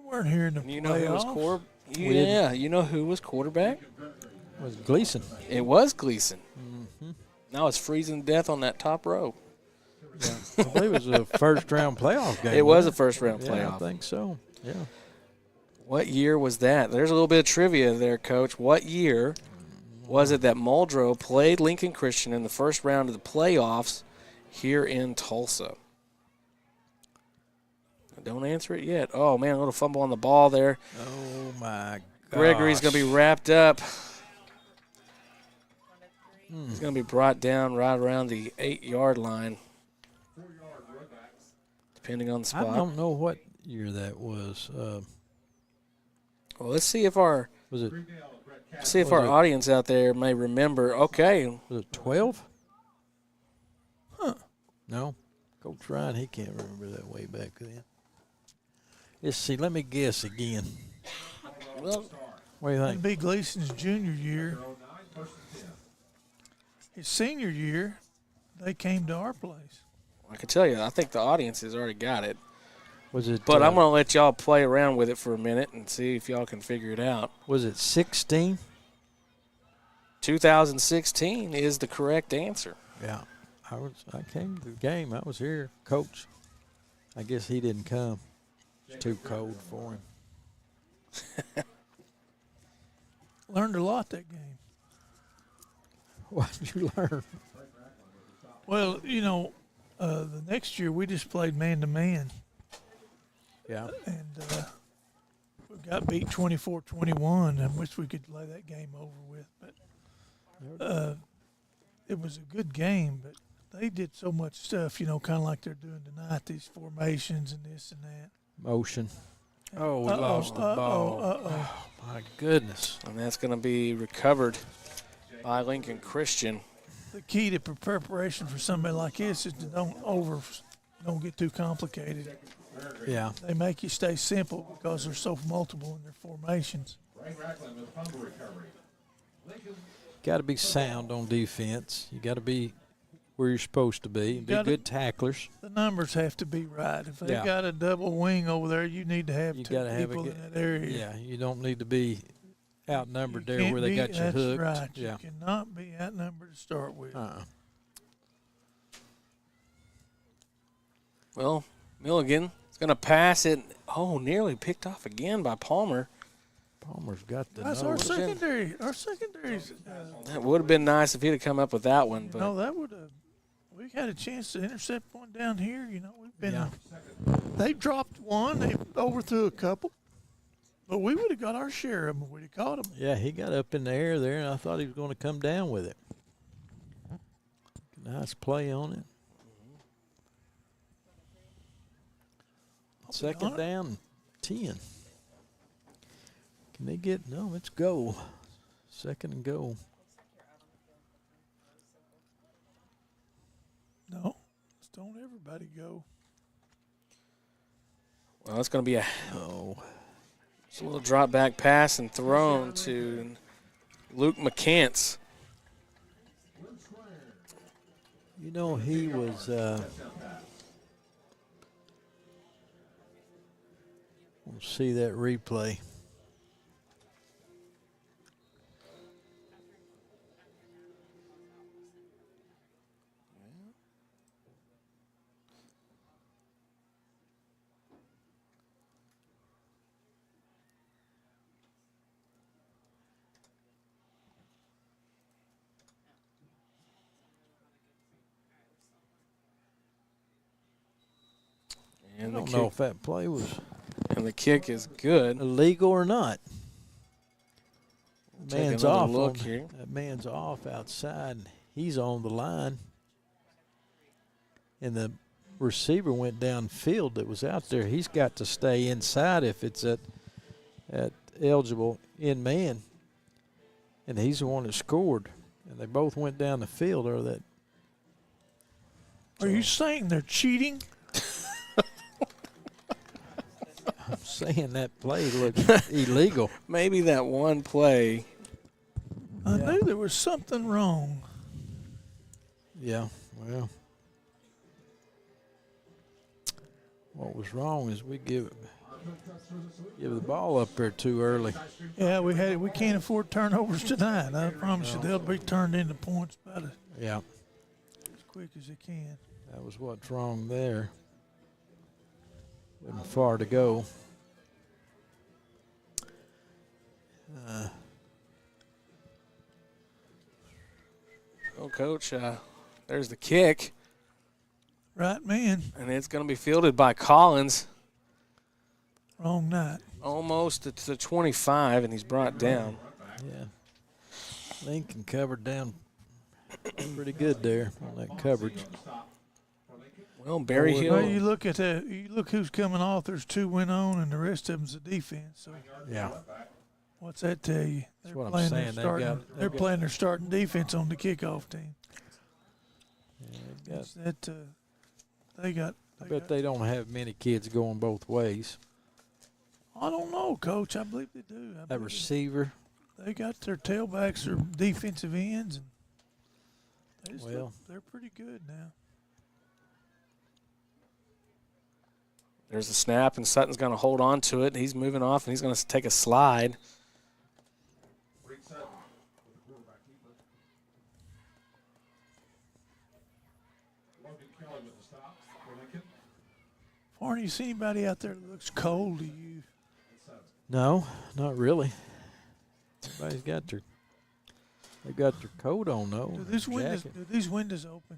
weren't here in the And you know who was playoffs. Yeah, you know who was quarterback? It was Gleason. It was Gleason. Now it's freezing to death on that top row. I believe it was a first-round playoff game. It was a wasn't first-round Yeah, playoff. I think so. Yeah. What year was that? There's a little bit of trivia there, Coach. What year was it that Muldrow played Lincoln Christian in the first round of the playoffs here in Tulsa? Don't answer it yet. Oh, man, a little fumble on the ball there. Oh, my God. Gregory's going to be wrapped up. He's going to be brought down right around the 8-yard line, depending on the I spot. don't know what year that was. Well, let's see if our Was it let's see if Was our it- audience out there may remember. Okay, 12? Huh. No. Coach Ryan, he can't remember that way back then. Let's see. Let me guess again. well, What do you It'd think? be Gleason's junior year. His senior year, they came to our place. I can tell you, I think the audience has already got it. Was it? But I'm going to let y'all play around with it for a minute and see if y'all can figure it out. Was it 16? 2016 is the correct answer. Yeah. I came to the game. I was here. Coach, I guess he didn't come. It's too cold for him. Learned a lot that game. What did you learn? Well, the next year we just played man-to-man, Yeah. and we got beat 24-21. I wish we could lay that game over with, but it was a good game. But they did so much stuff, kind of like they're doing tonight, these formations and this and that. Motion. Oh, we lost the ball. Uh-oh. My goodness. And that's going to be recovered by Lincoln Christian. The key to preparation for somebody like this is to don't get too complicated. Yeah. They make you stay simple because they're so multiple in their formations. Got to be sound on defense. You got to be where you're supposed to be. Be good tacklers. The numbers have to be right. If they Yeah. got a double wing over there, you need to have You two got to have people a in that area. Yeah, you don't need to be outnumbered You there can't where they got you that's hooked. right. Yeah. You cannot be outnumbered to start with. Well, Milligan is going to pass it. Oh, nearly picked off again by Palmer. Palmer's got the That's nose. our secondary. Our secondary's. That would have been nice if he'd have come up with that one. But No, that would have. We had a chance to intercept one down here. We've been. Yeah. They dropped one. They overthrew a couple. But we would have got our share of them if we'd have caught them. Yeah, he got up in the air there, and I thought he was going to come down with it. Nice play on it. Second down, 10. Can they get? No, it's goal. Second and goal. No, don't everybody go. well, it's going to be a Oh, little drop back pass and thrown to Luke McCants. he was. We'll see that replay. I And the don't know kick, if that play was and the kick is good. illegal or not. Take Man's another off. look here. That man's off outside. He's on the line. And the receiver went downfield that was out there. He's got to stay inside if it's at eligible in man. And he's the one that scored. And they both went down the field. Or that. Are you saying they're cheating? I'm saying that play looks illegal. Maybe that one play. I knew there was something wrong. Yeah, well. What was wrong is we give the ball up there too early. Yeah, we can't afford turnovers tonight. I promise you, they'll be turned into points about Yeah, as quick as they can. that was what's wrong there. Wasn't far to go. Oh, Coach, there's the kick, Right man, and it's going to be fielded by Collins. wrong night. Almost to the 25, and he's brought down. Yeah, Lincoln covered down pretty good there on that coverage. Well, Barry Well, Hill. you look at that. You look who's coming off. There's two went on, and the rest of them's the defense. So Yeah, what's that tell you? That's what I'm saying. They're playing their starting defense on the kickoff team. yeah, It's that they got. I bet they don't have many kids going both ways. I don't know, Coach. I believe they do. That receiver, They got their tailbacks or defensive ends, and they're pretty good now. There's a snap, and Sutton's going to hold on to it. He's moving off, and he's going to take a slide. Farney, you see anybody out there that looks cold to you? no, not really. Everybody's they've got their coat on though. Do these windows open?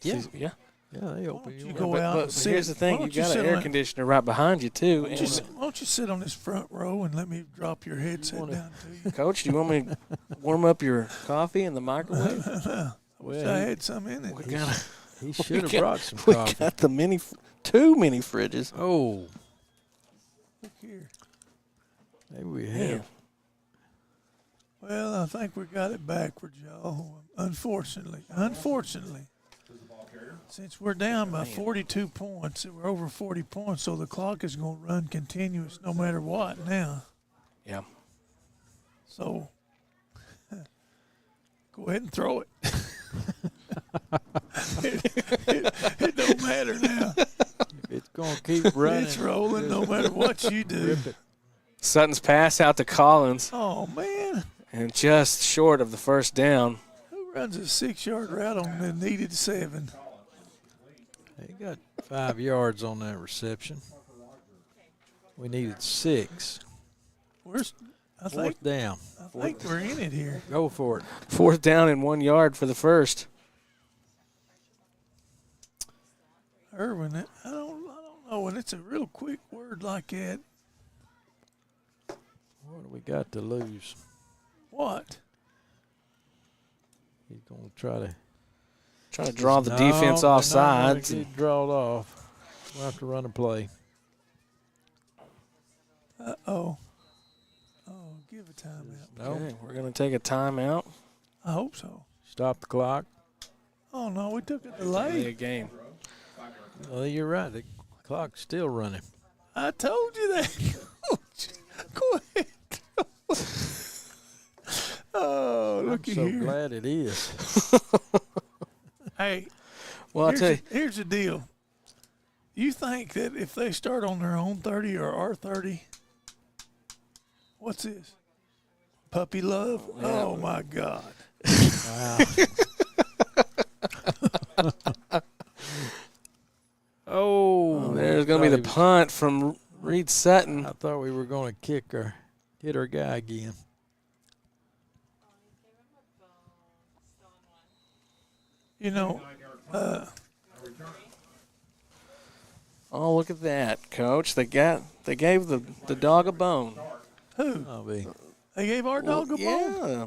Yeah. Yeah. Yeah, they Why open. don't you You go want- out But and sit? here's the Why thing. don't You've you got sit an air on- conditioner right behind you, too. Why don't you sit on this front row and let me drop your headset down to you? Coach, do you want me to warm up your coffee in the microwave? Wish Well, I he- had some in it. We got He should have got- brought some we coffee. got the two mini fridges. Oh, Look here. maybe we Man. have. Well, I think we got it backwards, y'all. Unfortunately. Since we're down by 42 points, we're over 40 points, so the clock is going to run continuous no matter what now. Yeah. So go ahead and throw it. It don't matter now. It's going to keep running. It's rolling no matter what you do. Rip it. Sutton's pass out to Collins, Oh, man. and just short of the first down. Who runs a 6-yard route on the needed 7? He got 5 yards on that reception. We needed 6. I think Fourth down. we're in it here. Go for it. Fourth down and 1 yard for the first. Irwin, I don't know. When it's a real quick word like that, What do we got to lose? what? He's going to try to Draw the defense off sides. Get drawn off. We'll have to run a play. Oh, give a timeout. No. Okay, we're going to take a timeout. I hope so. Stop the clock. Oh, no, we took a Delay delay. a game. Well, you're right. The clock's still running. I told you that. Go ahead. Oh, I'm looky so here. glad it is. Hey, Well, I'll tell you, here's the deal. You think that if they start on their own 30 or our 30, what's this? Puppy love? Oh, my God. Wow. oh, there's going to be the punt from Reed Sutton. I thought we were going to hit our guy again. You know, Oh, look at that, Coach. They gave the dog a bone. who? I'll be. They gave our dog a bone? Yeah.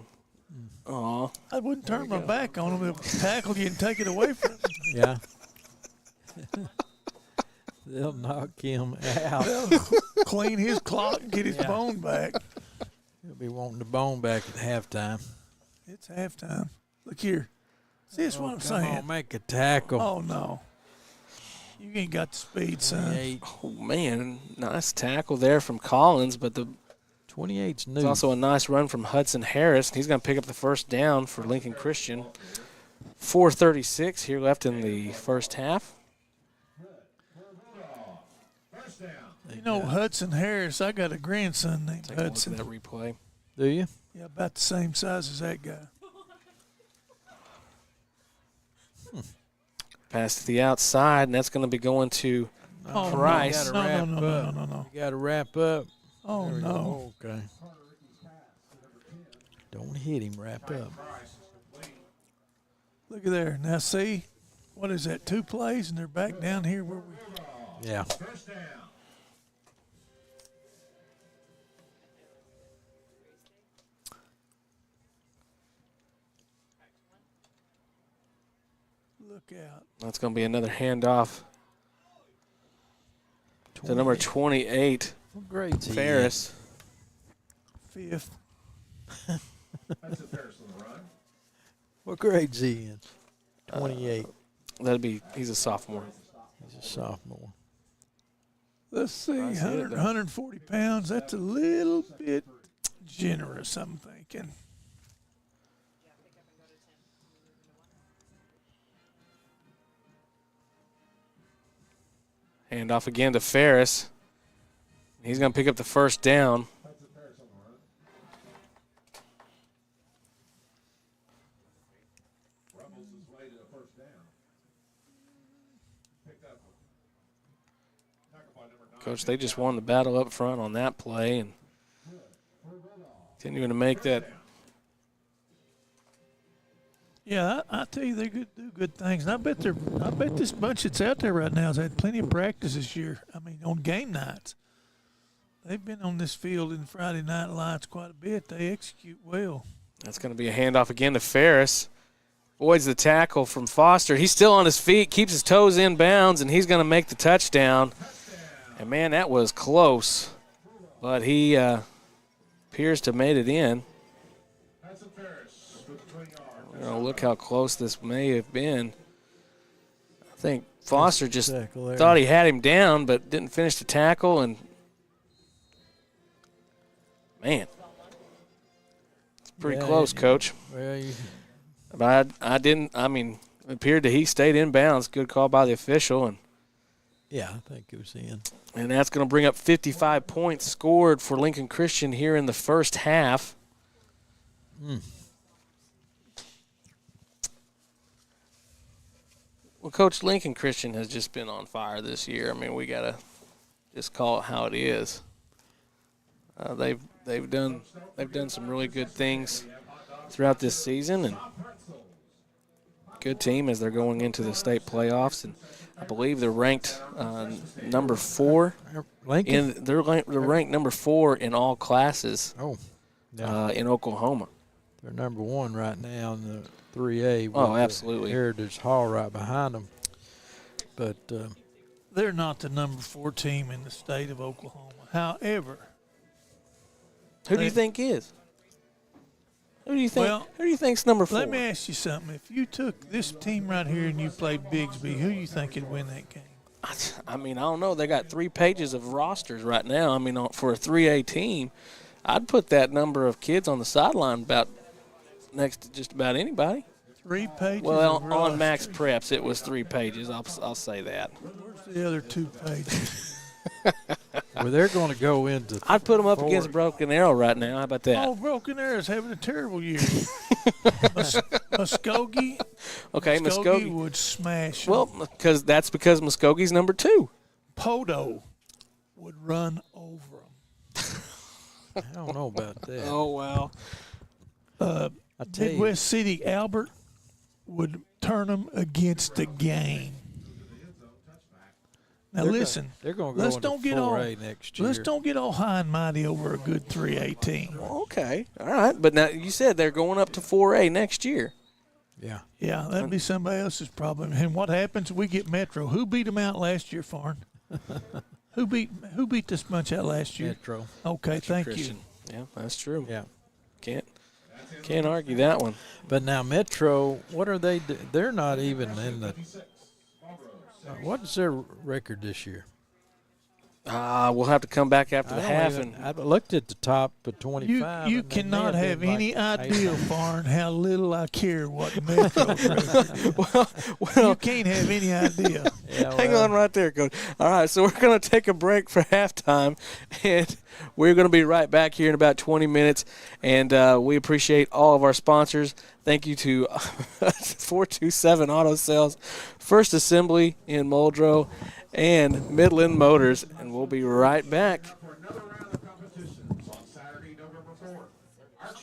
Aw. I wouldn't turn my back on him. They'll tackle you and take it away from you. Yeah. They'll knock him out. They'll clean his clock and get his Yeah. bone back. He'll be wanting the bone back at halftime. It's halftime. Look here. See, that's what I'm Come saying. on, make a tackle. Oh, no. You ain't got the speed, son. 28. Oh, man. Nice tackle there from Collins, but 28's new. there's also a nice run from Hudson Harris. He's going to pick up the first down for Lincoln Christian. 4:36 here left in the first half. You know, Hudson Harris, I got a grandson named Take a look at Hudson. that replay. Do you? Yeah, about the same size as that guy. Pass to the outside, and that's going to be going to Oh, Price. No, no, no, no, no, no. You got to wrap up. Oh, There we no. go. Okay. Don't hit him. Wrap up. Look at there. Now, see, what is that, 2 plays, and they're back down here where we Yeah. First down. look out. That's going to be another handoff to number 28, What grade's he in? Ferris. 5th. That's a Ferris on the run. What grade's he in? 28. He's a sophomore. He's a sophomore. Let's see, I see it, 100, though. 140 pounds. That's a little bit generous, I'm thinking. Handoff again to Ferris. He's going to pick up the first down. That's a Ferris on the run. Rumbles his way to the first down. Picked up. Tackle by number 9. Coach, they just won the battle up front on that play and continuing to make that. Yeah, I tell you, they do good things. And I bet this bunch that's out there right now has had plenty of practice this year. I mean, on game nights. They've been on this field in Friday night lights quite a bit. They execute well. That's going to be a handoff again to Ferris. avoids the tackle from Foster. He's still on his feet, keeps his toes in bounds, and he's going to make the touchdown. And, man, that was close. But he appears to have made it in. Look how close this may have been. I think Foster just thought he had him down but didn't finish the tackle. And, man, it's pretty close, Coach. Well, But I didn't – I mean, it appeared that he stayed in bounds. Good call by the official. And yeah, I think it was in. And that's going to bring up 55 points scored for Lincoln Christian here in the first half. Well, Coach, Lincoln Christian has just been on fire this year. I mean, we got to just call it how it is. They've done some really good things throughout this season, and good team as they're going into the state playoffs. And I believe they're ranked number 4. Lincoln? They're ranked number 4 in all classes. Oh, yeah. In Oklahoma. They're number 1 right now in the 3A. Oh, absolutely. Heritage Hall right behind them. But they're not the number 4 team in the state of Oklahoma. However, who do you think is? Who do you think? Well, who do you think's number 4? let me ask you something. If you took this team right here and you played Bigsby, who do you think would win that game? I mean, I don't know. They got 3 pages of rosters right now. I mean, for a 3A team, I'd put that number of kids on the sideline about next to just about anybody. 3 pages. Well, of on Max roster. Preps, it was 3 pages. I'll say that. Where's the other 2 pages? well, they're going to go into. I'd put them up 4. against Broken Arrow right now. How about that? Oh, Broken Arrow's having a terrible year. Muskogee. Okay, Muskogee would smash 'em. Well, that's because Muskogee's number 2. Podo would run over them. I don't know about that. Oh, well. I tell you. Midwest City Albert would turn them against the game. Now listen, they're going to go let's into don't get all 4A next year. let's don't get all high and mighty over a good 3A team. Okay, all right. But now you said they're going up to 4A next year. Yeah. Yeah, that'd be somebody else's problem. And what happens? We get Metro. Who beat them out last year, Farn? Who beat this bunch out last year? Metro. Okay, thank Christian. Yeah, that's true. Yeah. Can't argue that one. But now Metro, what are they? They're not even in the. What's their record this year? We'll have to come back after the half. I looked at the top of 25. You and they cannot may have been any like idea, 8. Farn, how little I care what Metro's record. well, You can't have any idea. Yeah, hang on right there, Coach. All right, so we're going to take a break for halftime, and we're going to be right back here in about 20 minutes. And we appreciate all of our sponsors. Thank you to 427 Auto Sales, First Assembly in Muldrow, and Midland Motors. And we'll be right back. For another round of competitions on Saturday, November 4th. Our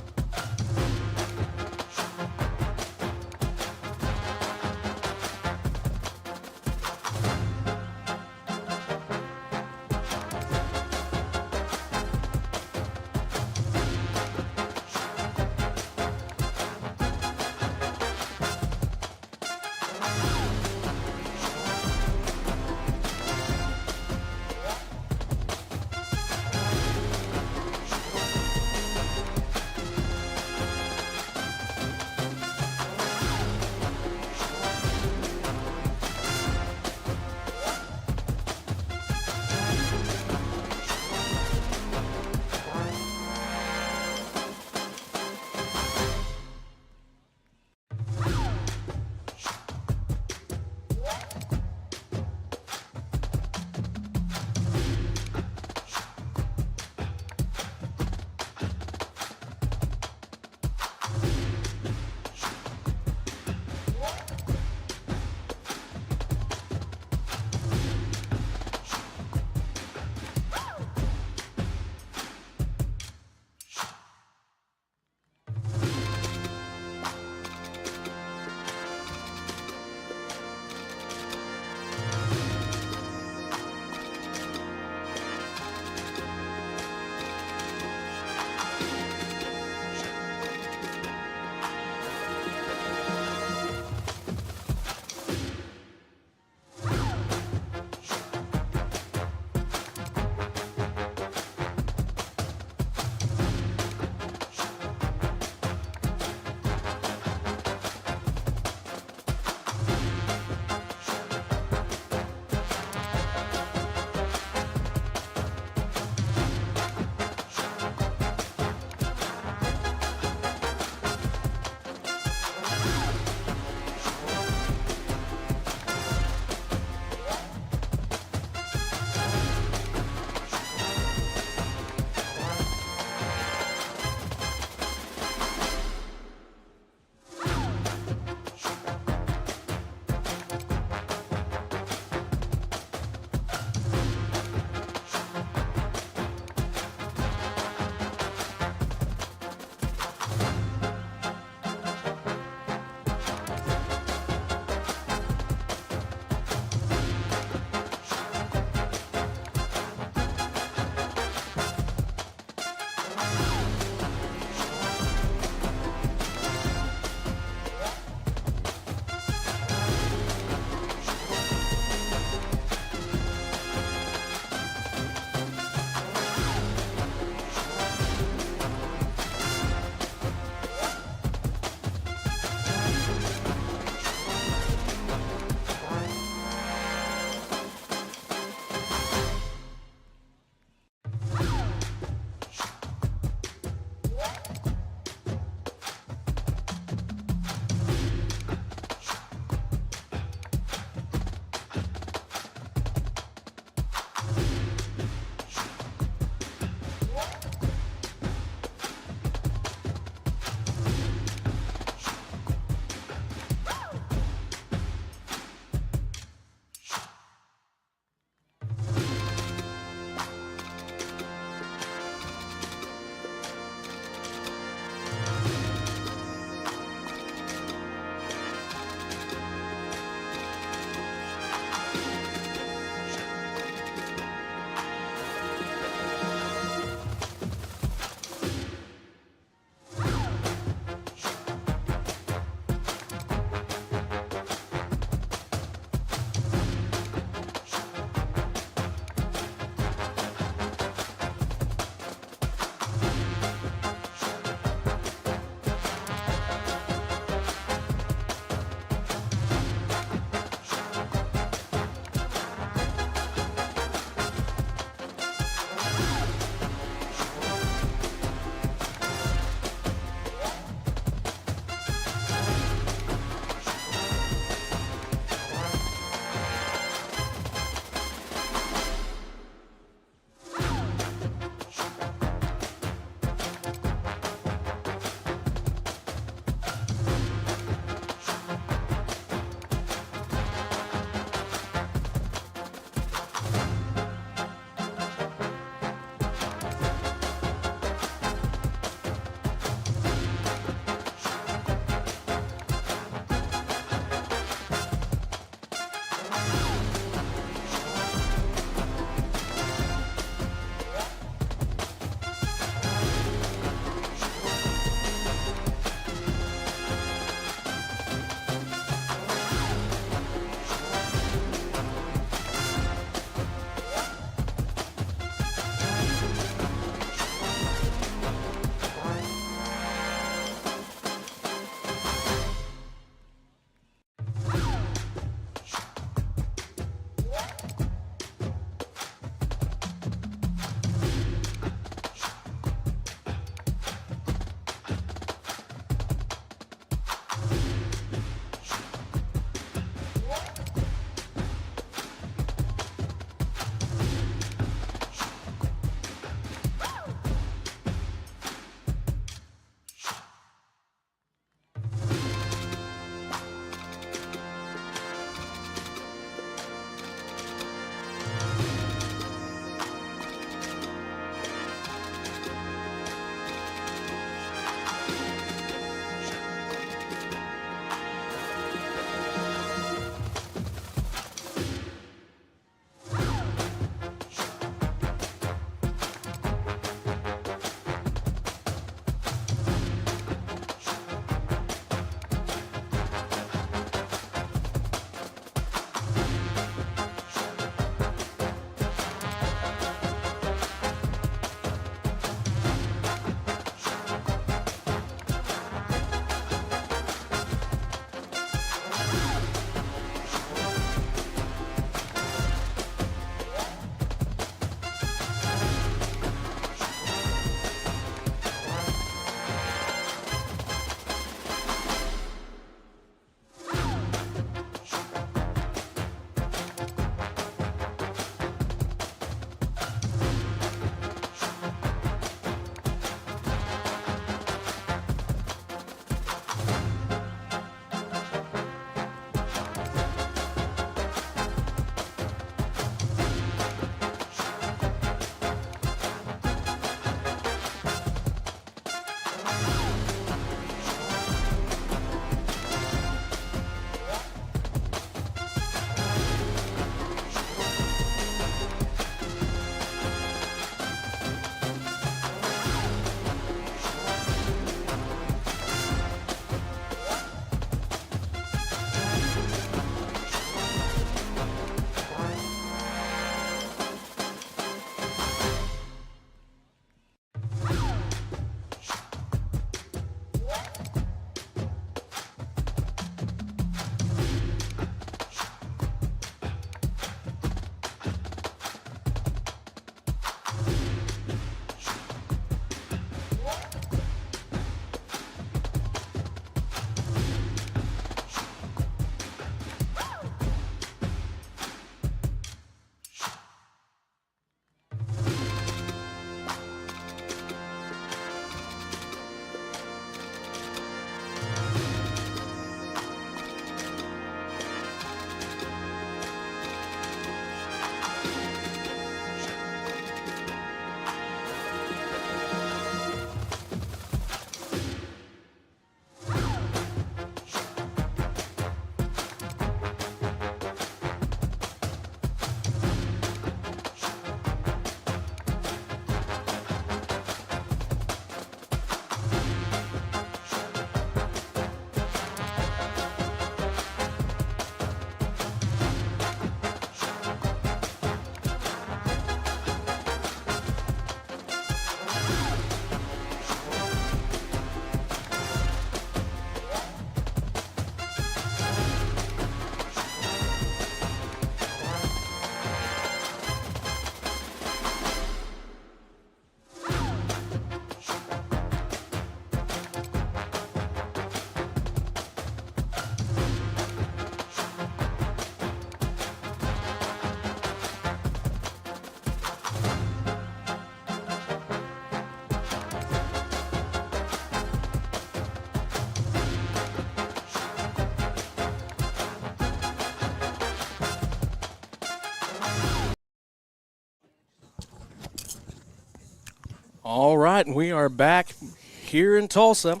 All right, and we are back here in Tulsa.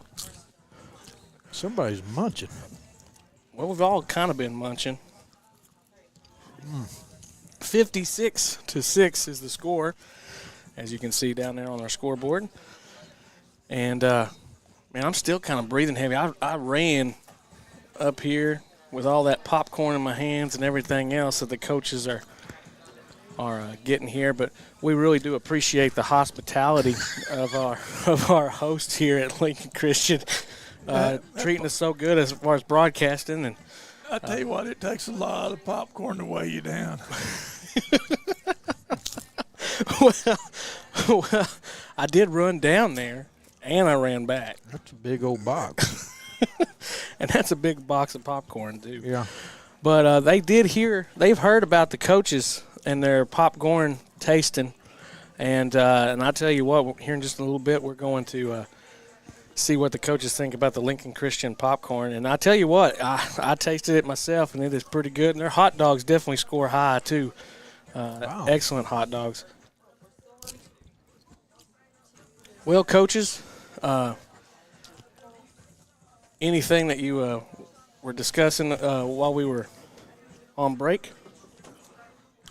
Somebody's munching. Well, we've all kind of been munching. 56-6 is the score, as you can see down there on our scoreboard. And, man, I'm still kind of breathing heavy. I ran up here with all that popcorn in my hands and everything else that the coaches are getting here, but we really do appreciate the hospitality of our host here at Lincoln Christian, treating us so good as far as broadcasting. And I tell you what, it takes a lot of popcorn to weigh you down. well, I did run down there, and I ran back. That's a big old box. And that's a big box of popcorn, too. Yeah. But they've heard about the coaches and their popcorn tasting. And I tell you what, here in just a little bit, we're going to see what the coaches think about the Lincoln Christian popcorn. And I tell you what, I tasted it myself, and it is pretty good. And their hot dogs definitely score high, too. Wow. Excellent hot dogs. Well, coaches, anything that you were discussing while we were on break?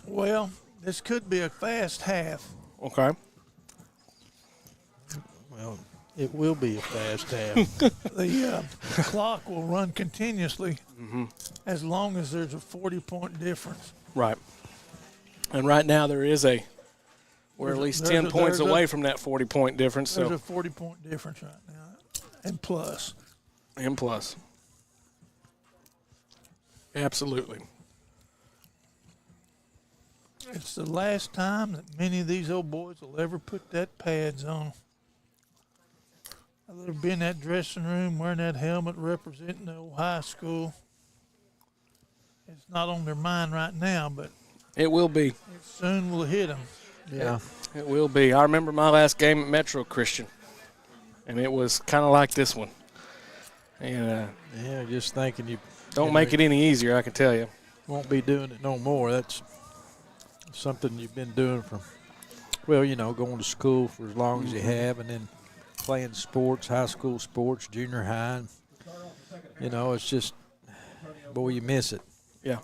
Well, this could be a fast half. Okay. Well, it will be a fast half. The clock will run continuously as long as there's a 40-point difference. Right. And right now we're at least 10 points away from that 40-point difference. There's So a 40-point difference right now, and plus. and plus. Absolutely. It's the last time that many of these old boys will ever put that pads on. They'll be in that dressing room wearing that helmet representing the old high school. It's not on their mind right now, but It will be. it soon will hit them. Yeah. It will be. I remember my last game at Metro Christian, and it was kind of like this one. And Yeah, just thinking you don't make it any easier, I can tell you. won't be doing it no more. That's something you've been doing from, well, going to school for as long as you have, and then playing sports, high school sports, junior high. And, it's just, boy, you miss it. Yeah.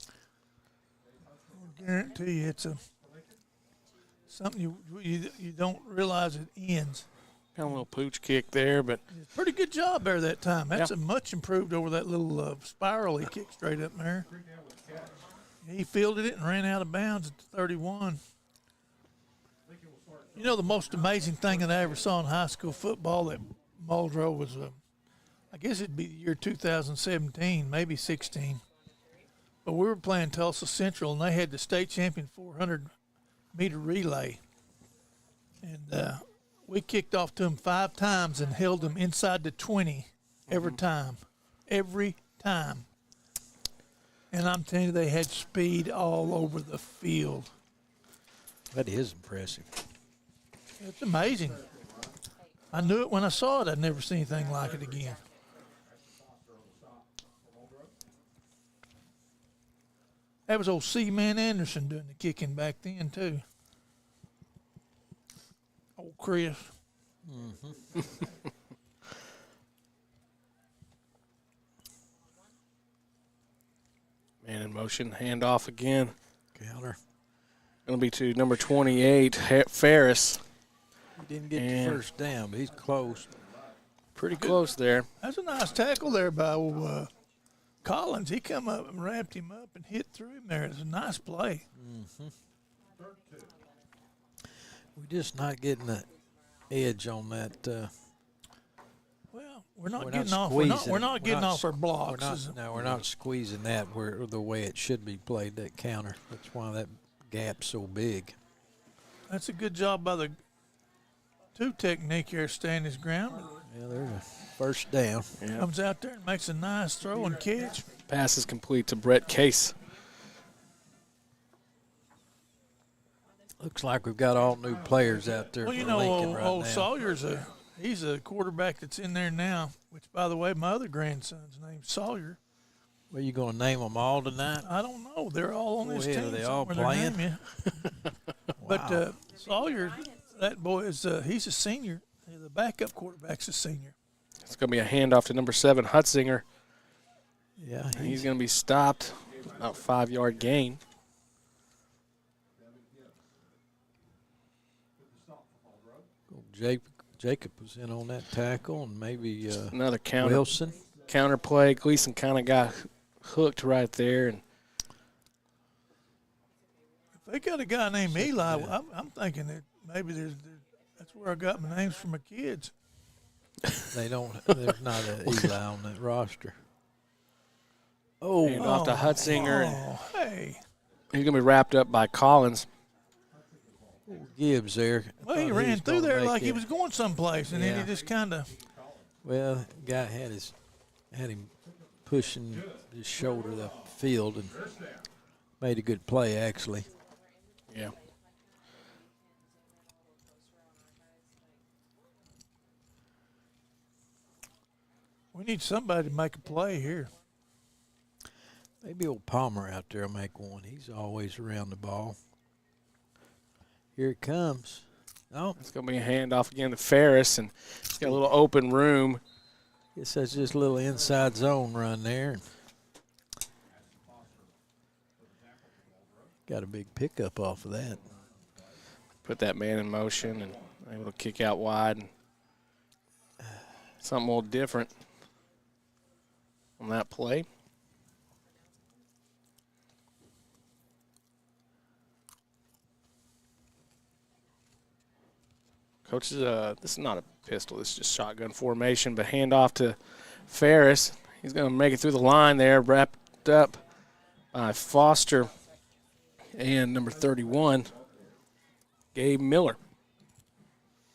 I guarantee you it's something you don't realize it ends. Got a little pooch kick there, but Pretty good job there that time. That's a much improved over that little spiral he kicked straight up there. He fielded it and ran out of bounds at the 31. The most amazing thing that I ever saw in high school football that Muldrow was, I guess it'd be the year 2017, maybe 16. But we were playing Tulsa Central, and they had the state champion 400-meter relay. And we kicked off to them 5 times and held them inside the 20 every time. Every time. And I'm telling you, they had speed all over the field. That is impressive. It's amazing. I knew it when I saw it. I'd never seen anything like it again. That was old C-Man Anderson doing the kicking back then, too. Old Chris. man in motion, handoff again. Counter. Going to be to number 28, Ferris. He didn't get And the first down, but he's close. Pretty close there. That's a nice tackle there by old Collins. He come up and wrapped him up and hit through him there. It's a nice play. We're just not getting the edge on that. Well, we're not We're getting not off. We're not squeezing. getting off our blocks. We're not squeezing that where the way it should be played, that counter. That's why that gap's so big. That's a good job by the two technique here, staying his ground. Yeah, there's a first down. Yeah. Comes out there and makes a nice throw and catch. Pass is complete to Brett Case. Looks like we've got all new players out there Well, you for know, Lincoln right old now. Sawyer's he's a quarterback that's in there now, which, by the way, my other grandson's name's Sawyer. Well, you going to name them all tonight? I don't know. They're all on this Boy, team. are they all somewhere. Their playing? name, yeah. But Sawyer, that boy is he's a senior. The backup quarterback's a senior. It's going to be a handoff to number 7, Hutzinger. Yeah, He's going to be stopped, about 5-yard gain. Jacob was in on that tackle, and maybe Another counter Wilson. play. Gleason kind of got hooked right there. And If they got a guy named Eli, I'm thinking that maybe that's where I got my names from my kids. There's not an Eli on that roster. handoff to Hutzinger. And Oh, hey. he's going to be wrapped up by Collins. Gibbs there. Well, he Thought ran was through gonna there make like he it. was going someplace, and then Yeah. he just kind of. Well, guy had him pushing his shoulder the field and made a good play actually. Yeah. We need somebody to make a play here. Maybe old Palmer out there will make one. He's always around the ball. Here it comes. Oh, It's going to be a handoff again to Ferris, and he's got a little open room. guess that's just a little inside zone run there. Got a big pickup off of that. Put that man in motion and able to kick out wide. And something a little different on that play. Coach, this is not a pistol. This is just shotgun formation, but handoff to Ferris. He's going to make it through the line there, wrapped up by Foster and number 31, Gabe Miller.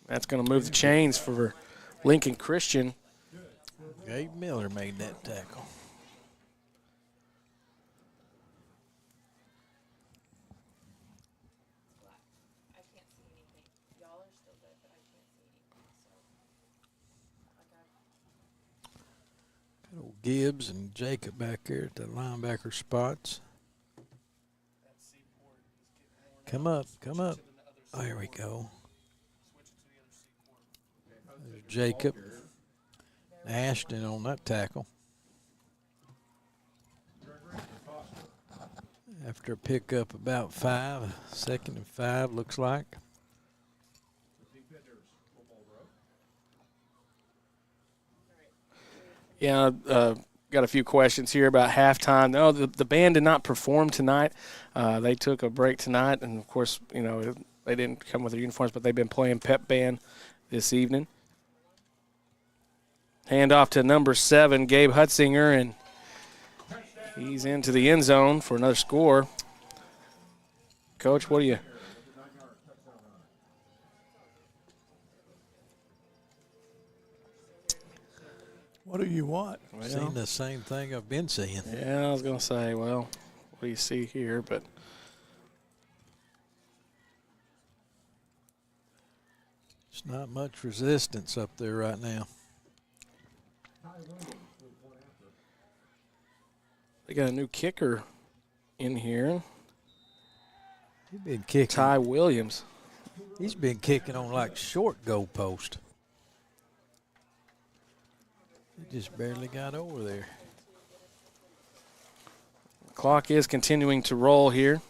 That's going to move the chains for Lincoln Christian. Gabe Miller made that tackle. Got old Gibbs and Jacob back there at the linebacker spots. Come up, come up. Oh, here we go. There's Jacob. Ashton on that tackle. After a pickup about 5, 2nd and 5 looks like. Yeah, got a few questions here about halftime. No, the band did not perform tonight. They took a break tonight, and of course, they didn't come with their uniforms, but they've been playing pep band this evening. Handoff to number 7, Gabe Hutzinger, and he's into the end zone for another score. Coach, what do you? What do you want? Seen the same thing I've been seeing. Yeah, I was going to say, well, what do you see here? But There's not much resistance up there right now. they got a new kicker in here, He's been kicking. Ty Williams. He's been kicking on like short goalpost. He just barely got over there. Clock is continuing to roll here.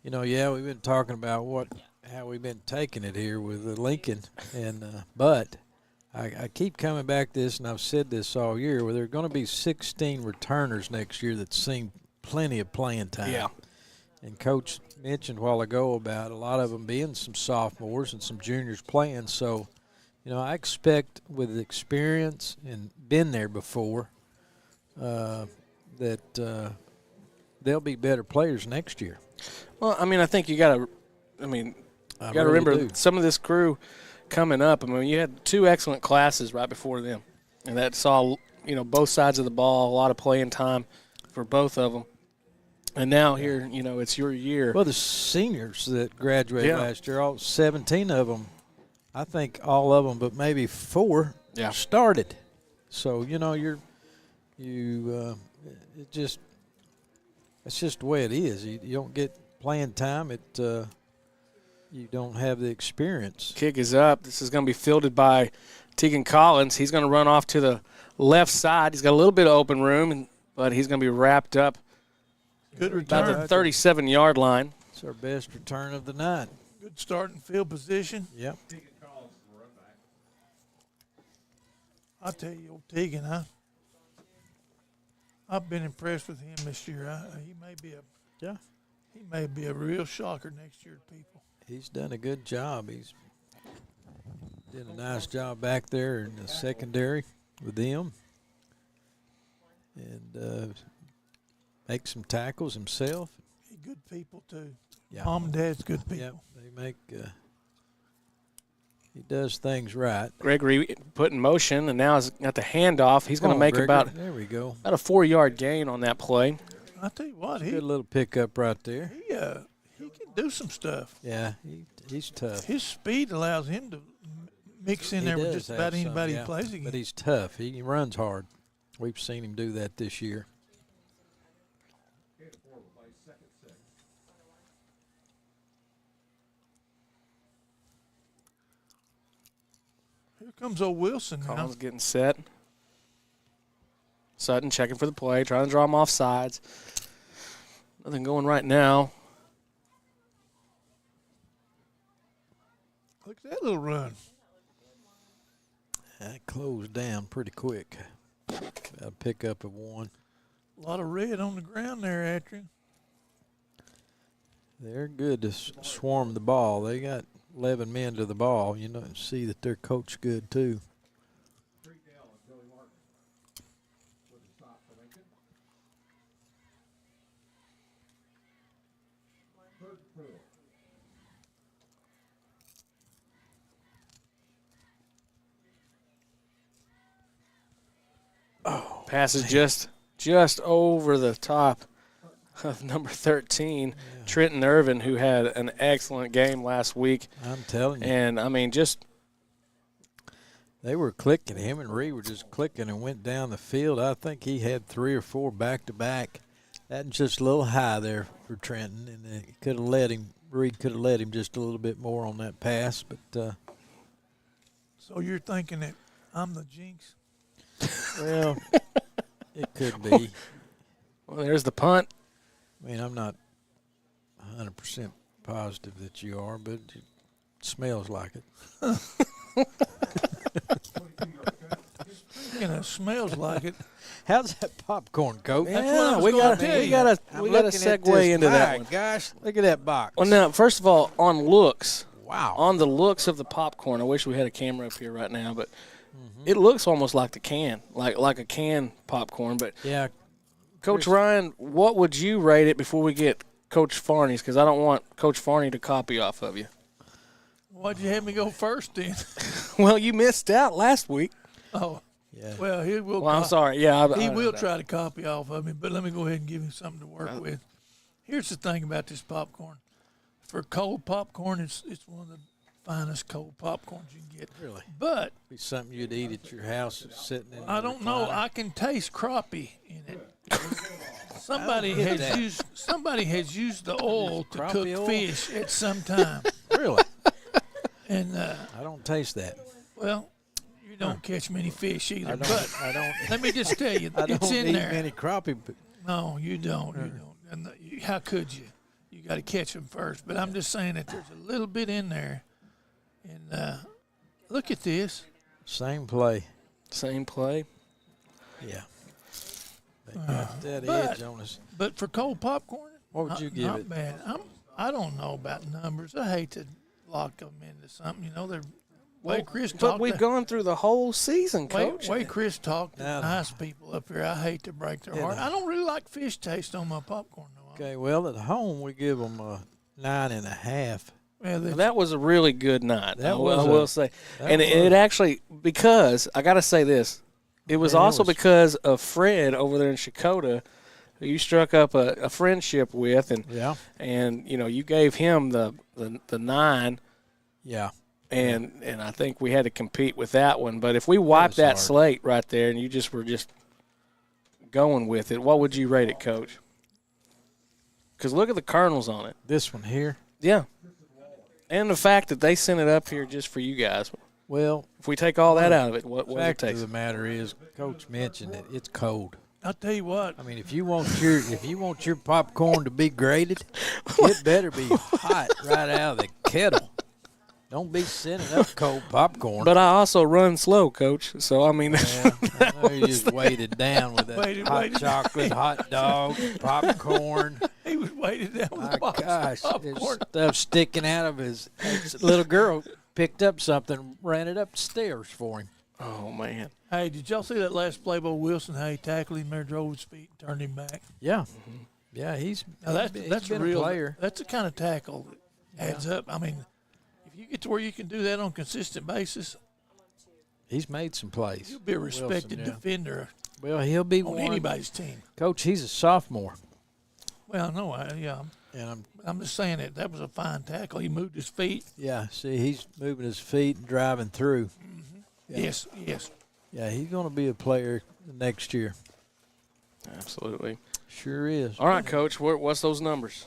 Yeah, we've been talking about how we've been taking it here with the Lincoln, and but I keep coming back to this, and I've said this all year, where there are going to be 16 returners next year that seen plenty of playing time. Yeah. And Coach mentioned a while ago about a lot of them being some sophomores and some juniors playing. So, I expect with experience and been there before that they'll be better players next year. Well, I think you got to. You got to really remember do. some of this crew coming up. You had 2 excellent classes right before them, and that saw both sides of the ball, a lot of playing time for both of them. And now here, it's your year. Well, the seniors that graduated Yeah. last year, all 17 of them, I think all of them, but maybe 4 Yeah. started. So it's just the way it is. You don't get playing time at you don't have the experience. Kick is up. This is going to be fielded by Tegan Collins. He's going to run off to the left side. He's got a little bit of open room, but he's going to be wrapped up Good return. about the 37-yard line. It's our best return of the night. Good starting field position. Yep. I'll tell you, old Tegan, I've been impressed with him this year. He may be a real shocker next year to people. He's done a good job. He's did a nice job back there in the secondary with them. And make some tackles himself. He good people, too. Yeah. Mom and Dad's good people. Yep, they make he does things right. Gregory put in motion, and now he's got the handoff. He's going to make Gregory. There we go. about a 4-yard gain on that play. I tell you what, Good little pickup right there. he can do some stuff. Yeah, he's tough. His speed allows him to mix in He there with does just have about some, anybody yeah, he plays against. But he's tough. He runs hard. We've seen him do that this year. Here comes old Wilson now. Collins getting set. Sutton checking for the play, trying to draw him off sides. Nothing going right now. Look at that little run. That closed down pretty quick. A pickup of 1. A lot of red on the ground there, Adrian. They're good to swarm the ball. They got 11 men to the ball. You know, see that their coach good too. Oh, pass is just over the top of number 13, Trenton Irvin, who had an excellent game last week. I'm telling you. And, I mean, They were clicking. Him and Reed were just clicking and went down the field. I think he had 3 or 4 back-to-back. That's just a little high there for Trenton, and he could have let him. Reed could have let him just a little bit more on that pass, but. So you're thinking that I'm the jinx? Well, it could be. well, there's the punt. I mean, I'm not 100% positive that you are, but it smells like it. It smells like it. How's that popcorn, Coach? Yeah, we got to segue into that one. Gosh, look at that box. Well, now, first of all, on looks. Wow. On the looks of the popcorn, I wish we had a camera up here right now, but it looks almost like the can, like a can popcorn. But yeah, Coach Ryan, what would you rate it before we get Coach Farney's? Because I don't want Coach Farney to copy off of you. Why'd you have me go first then? Well, you missed out last week. Oh, yeah. well, he will. Well, I'm sorry. Yeah, He will try to copy off of me, but let me go ahead and give him something to work with. Here's the thing about this popcorn. For cold popcorn, it's one of the finest cold popcorns you can get. Really? But Be something you'd eat at your house sitting in. I don't know. I can taste crappie in it. Somebody has used the oil to cook Crappie oil? fish at some time, Really? and I don't taste that. well, you don't catch many fish either. But I don't. let me just tell you, I don't it's in eat there. many crappie. But No, you don't. You don't. And how could you? You got to catch them first. But I'm just saying that there's a little bit in there. And look at this. same play. Same play. Yeah. They got that but- edge on us. But for cold popcorn, What would you give not it? bad. I don't know about numbers. I hate to lock them into something. You know, they're way Chris But talked. we've gone through the whole season, Coach. way Chris talked to Now- nice people up here. I hate to break their heart. I don't really like fish taste on my popcorn though. Okay. Well, at home we give them a 9.5. Well, Well, that was a really good night. That I was will a- say, that and it was. actually, because I got to say this, it was Yeah, it also was- because of Fred over there in Shakota, who you struck up a friendship with, Yeah. and you gave him the 9, Yeah. and I think we had to compete with that one. But if we wiped that hard. slate right there, and you just were going with it, what would you rate it, Coach? Because look at the kernels on it. This one here. Yeah. And the fact that they sent it up here just for you guys. Well, If we take all that out of it, what does it fact of take? the matter is, Coach mentioned it. It's cold. I'll tell you what. I mean, if you want your popcorn to be graded, it better be hot right out of the kettle. Don't be sending up cold popcorn. But I also run slow, Coach. So, I mean, Yeah, I know you just weighted down with that Weighted chocolate, hot dog, popcorn. He was weighted down with My a box gosh, of there's popcorn. stuff sticking out of his little girl picked up something, ran it up the stairs for him. oh, man. Hey, did y'all see that last play by Wilson? How he tackled him there, drove his feet, and turned him back. Yeah, yeah, he's Now that's been a real player. That's the kind of tackle that adds up. I mean, if you get to where you can do that on a consistent basis, He's made some plays. you'll be a respected Wilson, yeah. defender Well, he'll be on one. anybody's team. Coach, he's a sophomore, Well, no, yeah, and I'm just saying that was a fine tackle. He moved his feet. see, he's moving his feet and driving through. Yeah. Yes. Yeah, he's going to be a player next year. Absolutely. Sure is. All right, Coach, what's those numbers?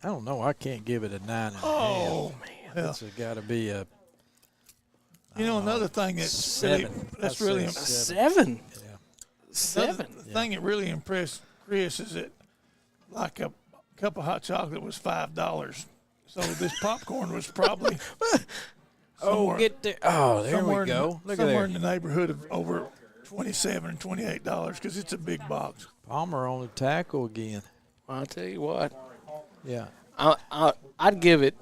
I don't know. I can't give it a 9.5. Oh, man. It's got to be a You know, another thing that's really, 7. that's I'd really say 7. Yeah. 7. The thing that really impressed Chris is that, like, a cup of hot chocolate was $5. So this popcorn was probably somewhere, Get there. Oh, there somewhere we go. Look at somewhere there. in the neighborhood of over $27 and $28 because it's a big box. Palmer on the tackle again. I'll tell you what. Yeah. I'd give it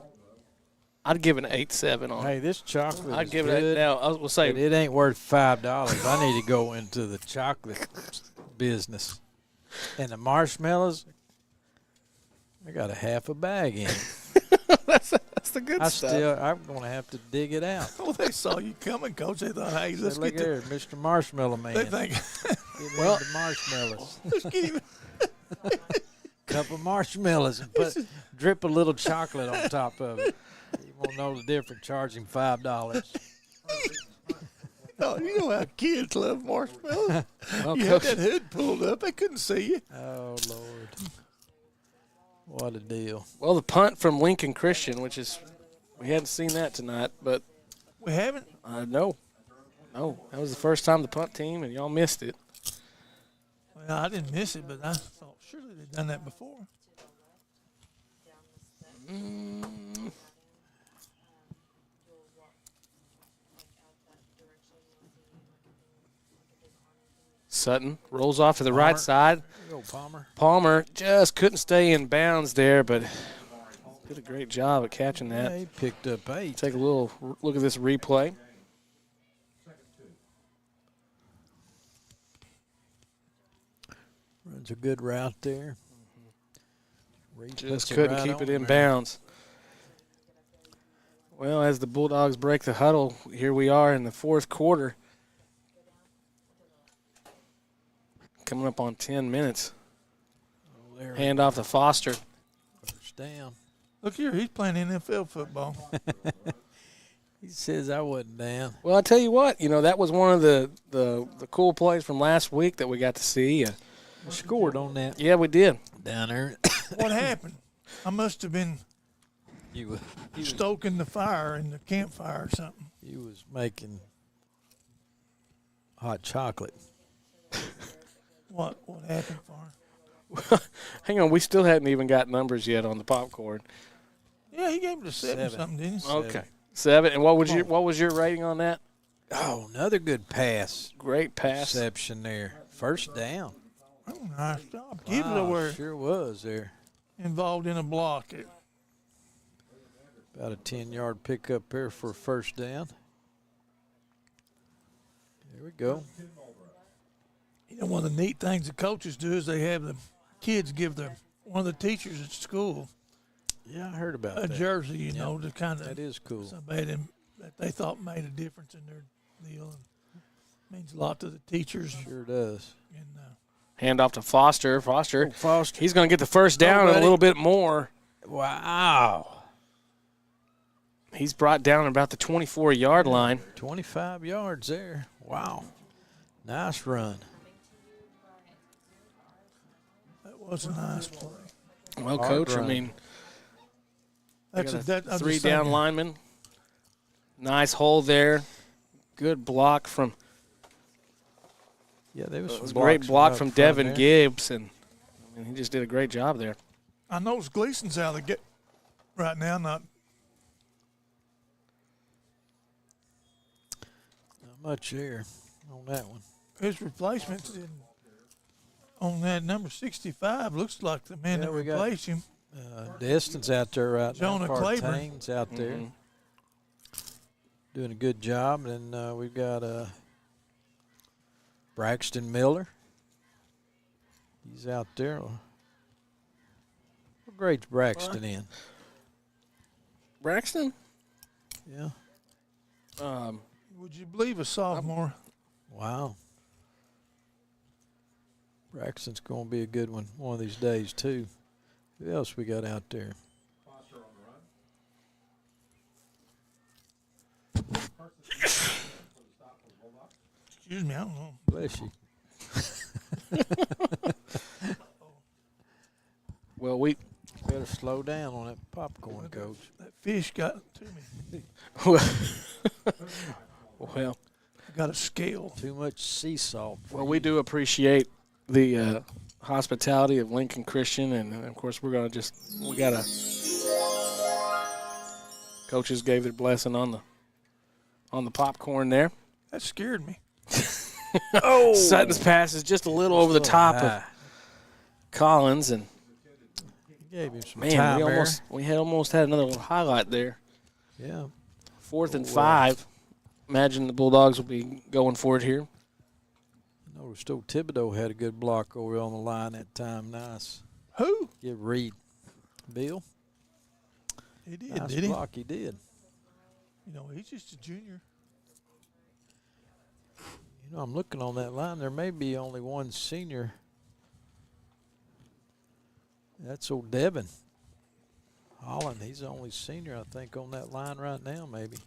an 8.7 on it. Hey, this chocolate I'd is give good, it now. I will say but it ain't worth $5. I need to go into the chocolate business. And the marshmallows, I got a half a bag in. that's the good stuff. I'm going to have to dig it out. Well, they saw you coming, Coach. They thought, hey, let's Look get the, there, Mr. Marshmallow Man. they think, Give me the marshmallows. let's get him. Cup of marshmallows and drip a little chocolate on top of it. You won't know the difference. Charge him $5. Oh, you know how kids love marshmallows. Well, You had Coach, that hood pulled up. They couldn't see you. Oh, Lord. What a deal. well, the punt from Lincoln Christian, which is we hadn't seen that tonight, but We haven't. no, that was the first time the punt team, and y'all missed it. Well, I didn't miss it, but I thought surely they'd done that before. Sutton rolls off to the right side. Go, Palmer. Palmer just couldn't stay in bounds there, but did a great job at catching that. Yeah, he picked up 8. Take a little look at this replay. Runs a good route there. Reed Just puts couldn't right keep on it in there. bounds. Well, as the Bulldogs break the huddle, here we are in the fourth quarter. Coming up on 10 minutes. Oh, there, Hand off to Foster. first down. Look here, he's playing NFL football. He says I wasn't down. Well, I tell you what, that was one of the cool plays from last week that we got to see. Scored on that Yeah, we did. down there. What happened? I must have been You stoking the fire in the campfire or something. was making hot chocolate. What happened for him? Hang on, we still hadn't even got numbers yet on the popcorn. Yeah, he gave it a 7 or 7. something, didn't he? Okay, 7. And what was your rating on that? Oh, another good pass. Great pass. Reception there. First down. Oh, nice job. Give it Wow, away. sure was there. Involved in a block. About a 10-yard pickup there for a first down. There we go. You know, one of the neat things the coaches do is they have the kids give one of the teachers at school Yeah, I heard about a that. jersey, you know, to kind That of is cool. somebody that they thought made a difference in their deal. And means a lot to the teachers. Sure does. And Hand off to Foster. Foster. Foster. He's going to get the first down and a buddy. little bit more. Wow. He's brought down about the 24-yard line. 25 yards there. Wow. Nice run. that was a nice play. Well, Hard Coach, run. I mean, That's got that. I'm three just down saying. linemen. Nice hole there. Good block from. Yeah, there was It some was a great blocks block up from front Devin there. Gibbs, and I mean, he just did a great job there. I know Gleason's out of the get right now. Not Not much there on that one. his replacements on that number 65 looks like the man Yeah, that we got- replaced him. Destin's out there right Jonah now. Claiborne. Partaine's out there Mhm. doing a good job. And we've got Braxton Miller. He's out there. What grade's Braxton in? Braxton? Yeah. Would you believe a sophomore? Wow. Braxton's going to be a good one of these days, too. Who else we got out there? Foster on the run. For the stop for the Bulldogs. Excuse me, I don't know. Bless you. Well, we Better slow down on that popcorn, Coach. That fish got to me. well, Got a scale. Too much sea salt. we do appreciate the hospitality of Lincoln Christian, and of course we gotta. Coaches gave their blessing on the popcorn there. That scared me. Sutton's pass is just a little over the top of Collins, and Gave him some man, time we there. almost had another little highlight there. Yeah. 4th and 5. Imagine the Bulldogs will be going for it here. I noticed old Thibodeau had a good block over on the line that time. Nice. Who? Give Reed. Bill. He did, Nice did he? block he did. You know, he's just a junior. You know, I'm looking on that line. There may be only one senior. That's old Devin Holland. He's the only senior, I think, on that line right now, maybe.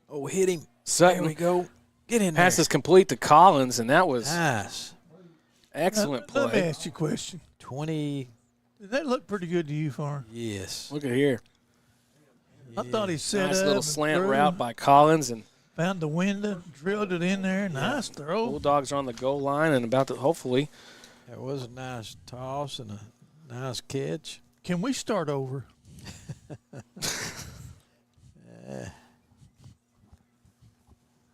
Oh, hit him. There Sutton we go. Get in pass there. is complete to Collins, and that was Nice. excellent Let me play. ask you a question. 20. Did that look pretty good to you, Farn? Yes. Look at here. I thought he set Nice up. little and slant threw, route by Collins, and Found the window, drilled it in there. Nice throw. Bulldogs are on the goal line and about to hopefully. That was a nice toss and a nice catch. Can we start over?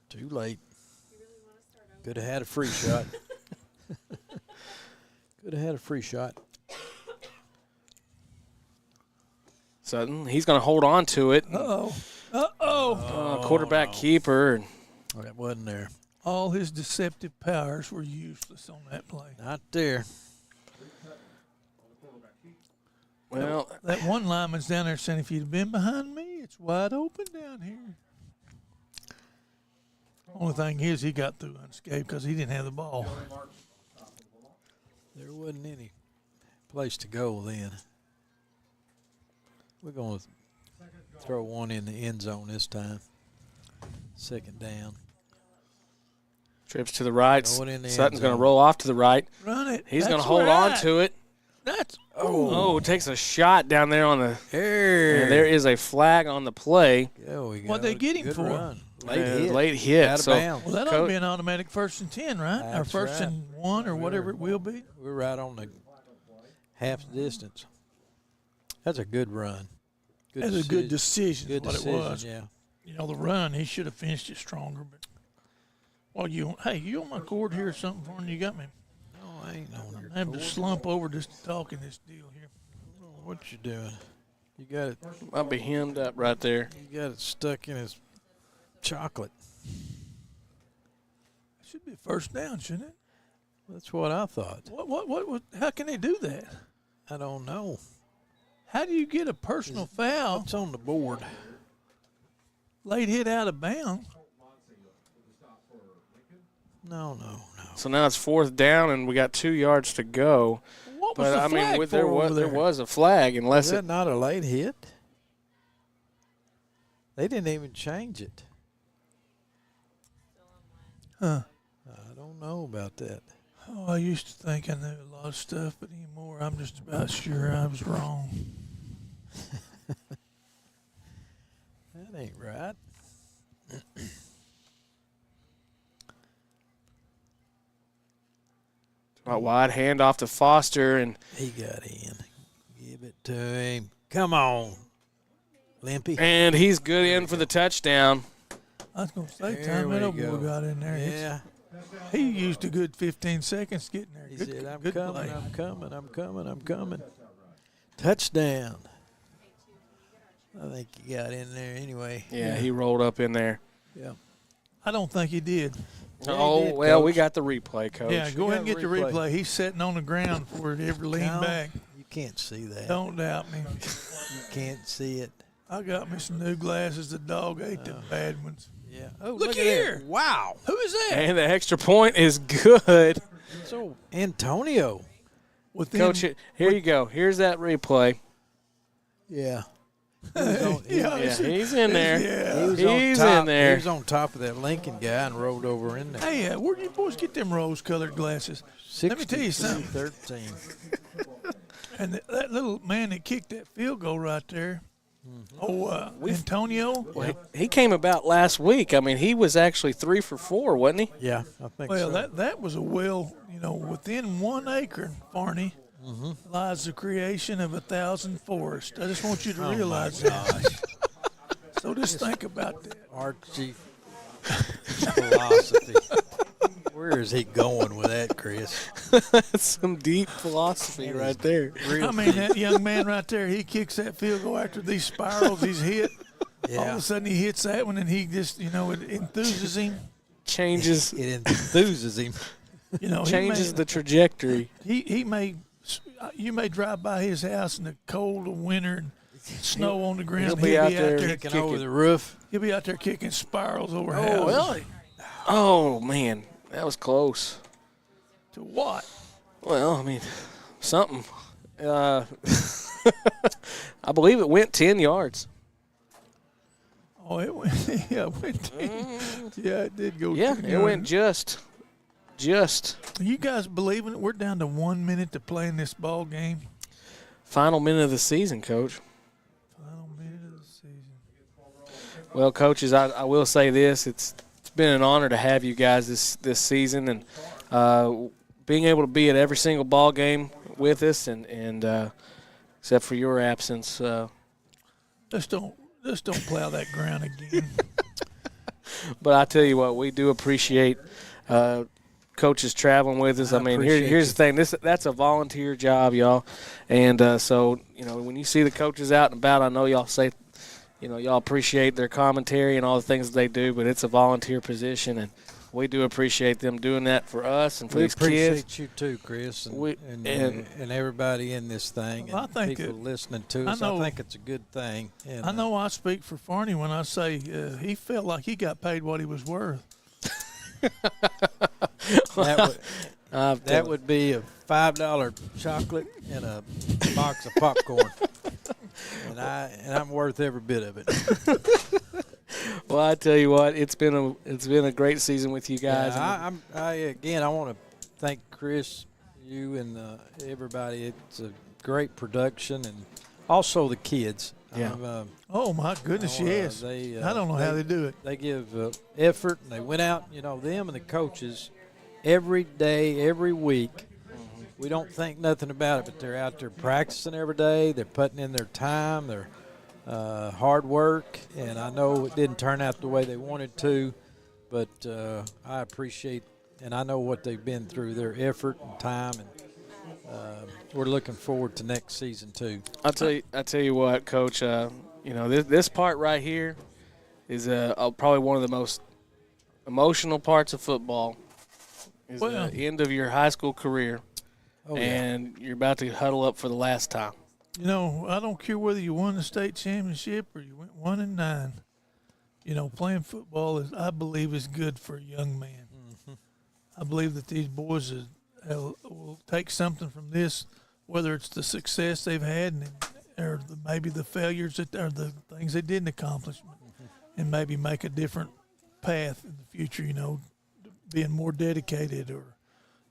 Too late. Could have had a free shot. Could have had a free shot. Sutton, he's going to hold on to it. Uh-oh. Uh-oh. Quarterback keeper. And Oh, that wasn't there. All his deceptive powers were useless on that play. Not there. well, That one lineman's down there saying, if you'd have been behind me, it's wide open down here. Only thing is he got through unscathed because he didn't have the ball. There wasn't any place to go then. We're going to throw one in the end zone this time. Second down. trips to the right. Throw it in the end Sutton's going to zone. roll off to the right. Run it. He's going to That's hold on right. to it. That's Oh, takes a shot down there on the. Here. And there is a flag on the play. There we go. What'd they get him Good for? Run. Late hit. Late hit. Out of So bounds. well, that ought to be an automatic 1st and 10, right? Or That's 1st right. and 1 or whatever it will be. We're right on the half distance. That's a good run. That's a good decision. Good What decision, it was. yeah. You know, the run, he should have finished it stronger. But well, you on my cord here or something for me? You got me. No, I ain't on your I have to cord. slump over just talking this deal here. What you doing? You got it. I'll be hemmed up right there. You got it stuck in his chocolate. It should be 1st down, shouldn't it? That's what I thought. What how can they do that? I don't know. How do you get a personal foul What's on the board? late hit out of bounds? No. So now it's 4th down, and we got 2 yards to go. What was But the I mean, flag there for over was there? there was a flag, Is unless that it. not a late hit? They didn't even change it. Huh. I don't know about that. Oh, I used to think I knew a lot of stuff, but anymore I'm just about sure I was wrong. That ain't right. A wide handoff to Foster, and He got in. Give it to him. Come on, Limpy. he's good in for the touchdown. I was going to say, There time we that go. boy got in there. Yeah. He used a good 15 seconds getting there. He Good, said, I'm good coming, play. I'm coming, I'm coming, I'm coming. Touchdown. I think he got in there anyway. Yeah, he rolled up in there. Yeah. I don't think he did. Yeah, he Oh, did, well, we Coach. got the replay, Coach. Yeah, go ahead and got get the replay. replay. He's sitting on the ground for it ever lean No, back. You can't see that. Don't doubt me. You can't see it. I got me some new glasses. The dog ate the bad ones. Yeah. Oh, Look at here. that. Wow. Who is that? And the extra point is good. So Antonio. Within, Coach, here you go. Here's that replay. Yeah. He was on, he, Yeah, Yeah, he's in there. Yeah. he was He's on top, in there. He was on top of that Lincoln guy and rolled over in there. Hey, where do you boys get them rose-colored glasses? Let me tell you something. 13. And that little man that kicked that field goal right there, Antonio. Well, he came about last week. I mean, he was actually 3 for 4, wasn't he? Yeah, I think Well, so. that was a well, within 1 acre, Barney, lies the creation of 1,000 forests. I just want you to realize that. So just think about that. Archie philosophy. Where is he going with that, Chris? That's some deep philosophy right there. Real I mean, that young man right there, he kicks that field goal after these spirals he's hit. All of Yeah. a sudden he hits that one, and he just, it enthuses him. Changes It enthuses him. changes the trajectory. He may, you may drive by his house in the cold of winter and snow on the ground. he'll be out there Kicking over the roof. He'll be out there kicking spirals over Oh, houses. really? Oh, man. That was close. To what? Well, I mean, something. I believe it went 10 yards. Oh, it went. Yeah, it went. Yeah, it did go. Yeah, 10 it yards. went just. You guys believing it? We're down to 1 minute to play in this ball game. Final minute of the season, Coach. Final minute of the season. Well, coaches, I will say this: it's been an honor to have you guys this season, and being able to be at every single ball game with us, and except for your absence. Just don't plow that ground again. But I tell you what, we do appreciate coaches traveling with us. I mean, appreciate here's the thing: that's a volunteer job, y'all, and so when you see the coaches out and about, I know y'all say. Y'all appreciate their commentary and all the things that they do, but it's a volunteer position, and we do appreciate them doing that for us and for We these appreciate kids. you too, Chris, We- and everybody in this thing, Well, I and think people it- listening to I us. know- I think it's a good thing. And, I know I speak for Farney when I say he felt like he got paid what he was worth. that would be a $5 chocolate and a box of popcorn, and I'm worth every bit of it. Well, I tell you what, it's been a great season with you guys. Yeah, I want to thank Chris, you, and everybody. It's a great production, and also the kids. Yeah. Oh my goodness, yes. I don't know how they do it. They give effort, and they went out. Them and the coaches every day, every week. We don't think nothing about it, but they're out there practicing every day. They're putting in their time, their hard work, and I know it didn't turn out the way they wanted to, but I appreciate, and I know what they've been through, their effort and time, and we're looking forward to next season too. I tell you what, Coach. This part right here is probably one of the most emotional parts of football. Is the end of your high school career, and you're about to huddle up for the last time. I don't care whether you won the state championship or you went 1-9. Playing football I believe is good for a young man. Mm-hmm. I believe that these boys will take something from this, whether it's the success they've had or maybe the failures or the things they didn't accomplish, and maybe make a different path in the future. Being more dedicated or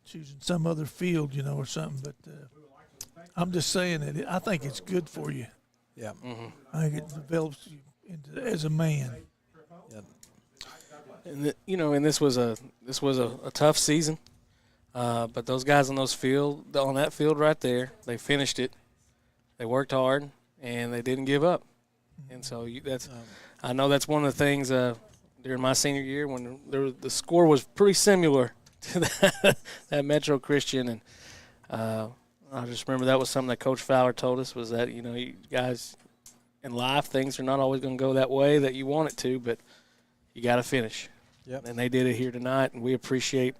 choosing some other field, or something. But I'm just saying that I think it's good for you. Yeah. I think it develops you as a man. Yeah. And and this was a tough season, but those guys on that field right there, they finished it. They worked hard and they didn't give up. And so I know that's one of the things during my senior year when the score was pretty similar to that Metro Christian, and I just remember that was something that Coach Fowler told us was that you guys in life things are not always going to go that way that you want it to, but you got to finish. Yep. And they did it here tonight, and we appreciate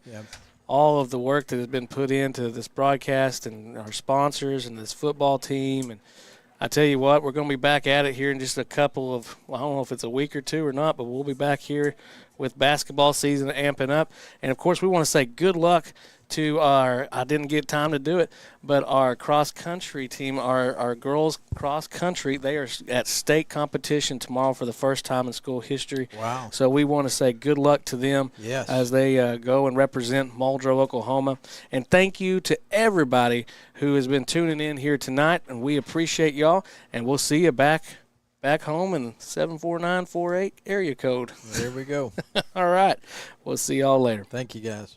all of the work that has been put into this broadcast and our sponsors and this football team. And I tell you what, we're going to be back at it here in just a couple of, I don't know if it's a week or two or not, but we'll be back here with basketball season amping up. And, of course, we want to say good luck to I didn't get time to do it, but our cross-country team, our girls cross-country, they are at state competition tomorrow for the first time in school history. Wow. So we want to say good luck to them as they go and represent Muldrow, Oklahoma. And thank you to everybody who has been tuning in here tonight, and we appreciate y'all, and we'll see you back home in 74948 area code. There we go. All right. We'll see y'all later. Thank you, guys.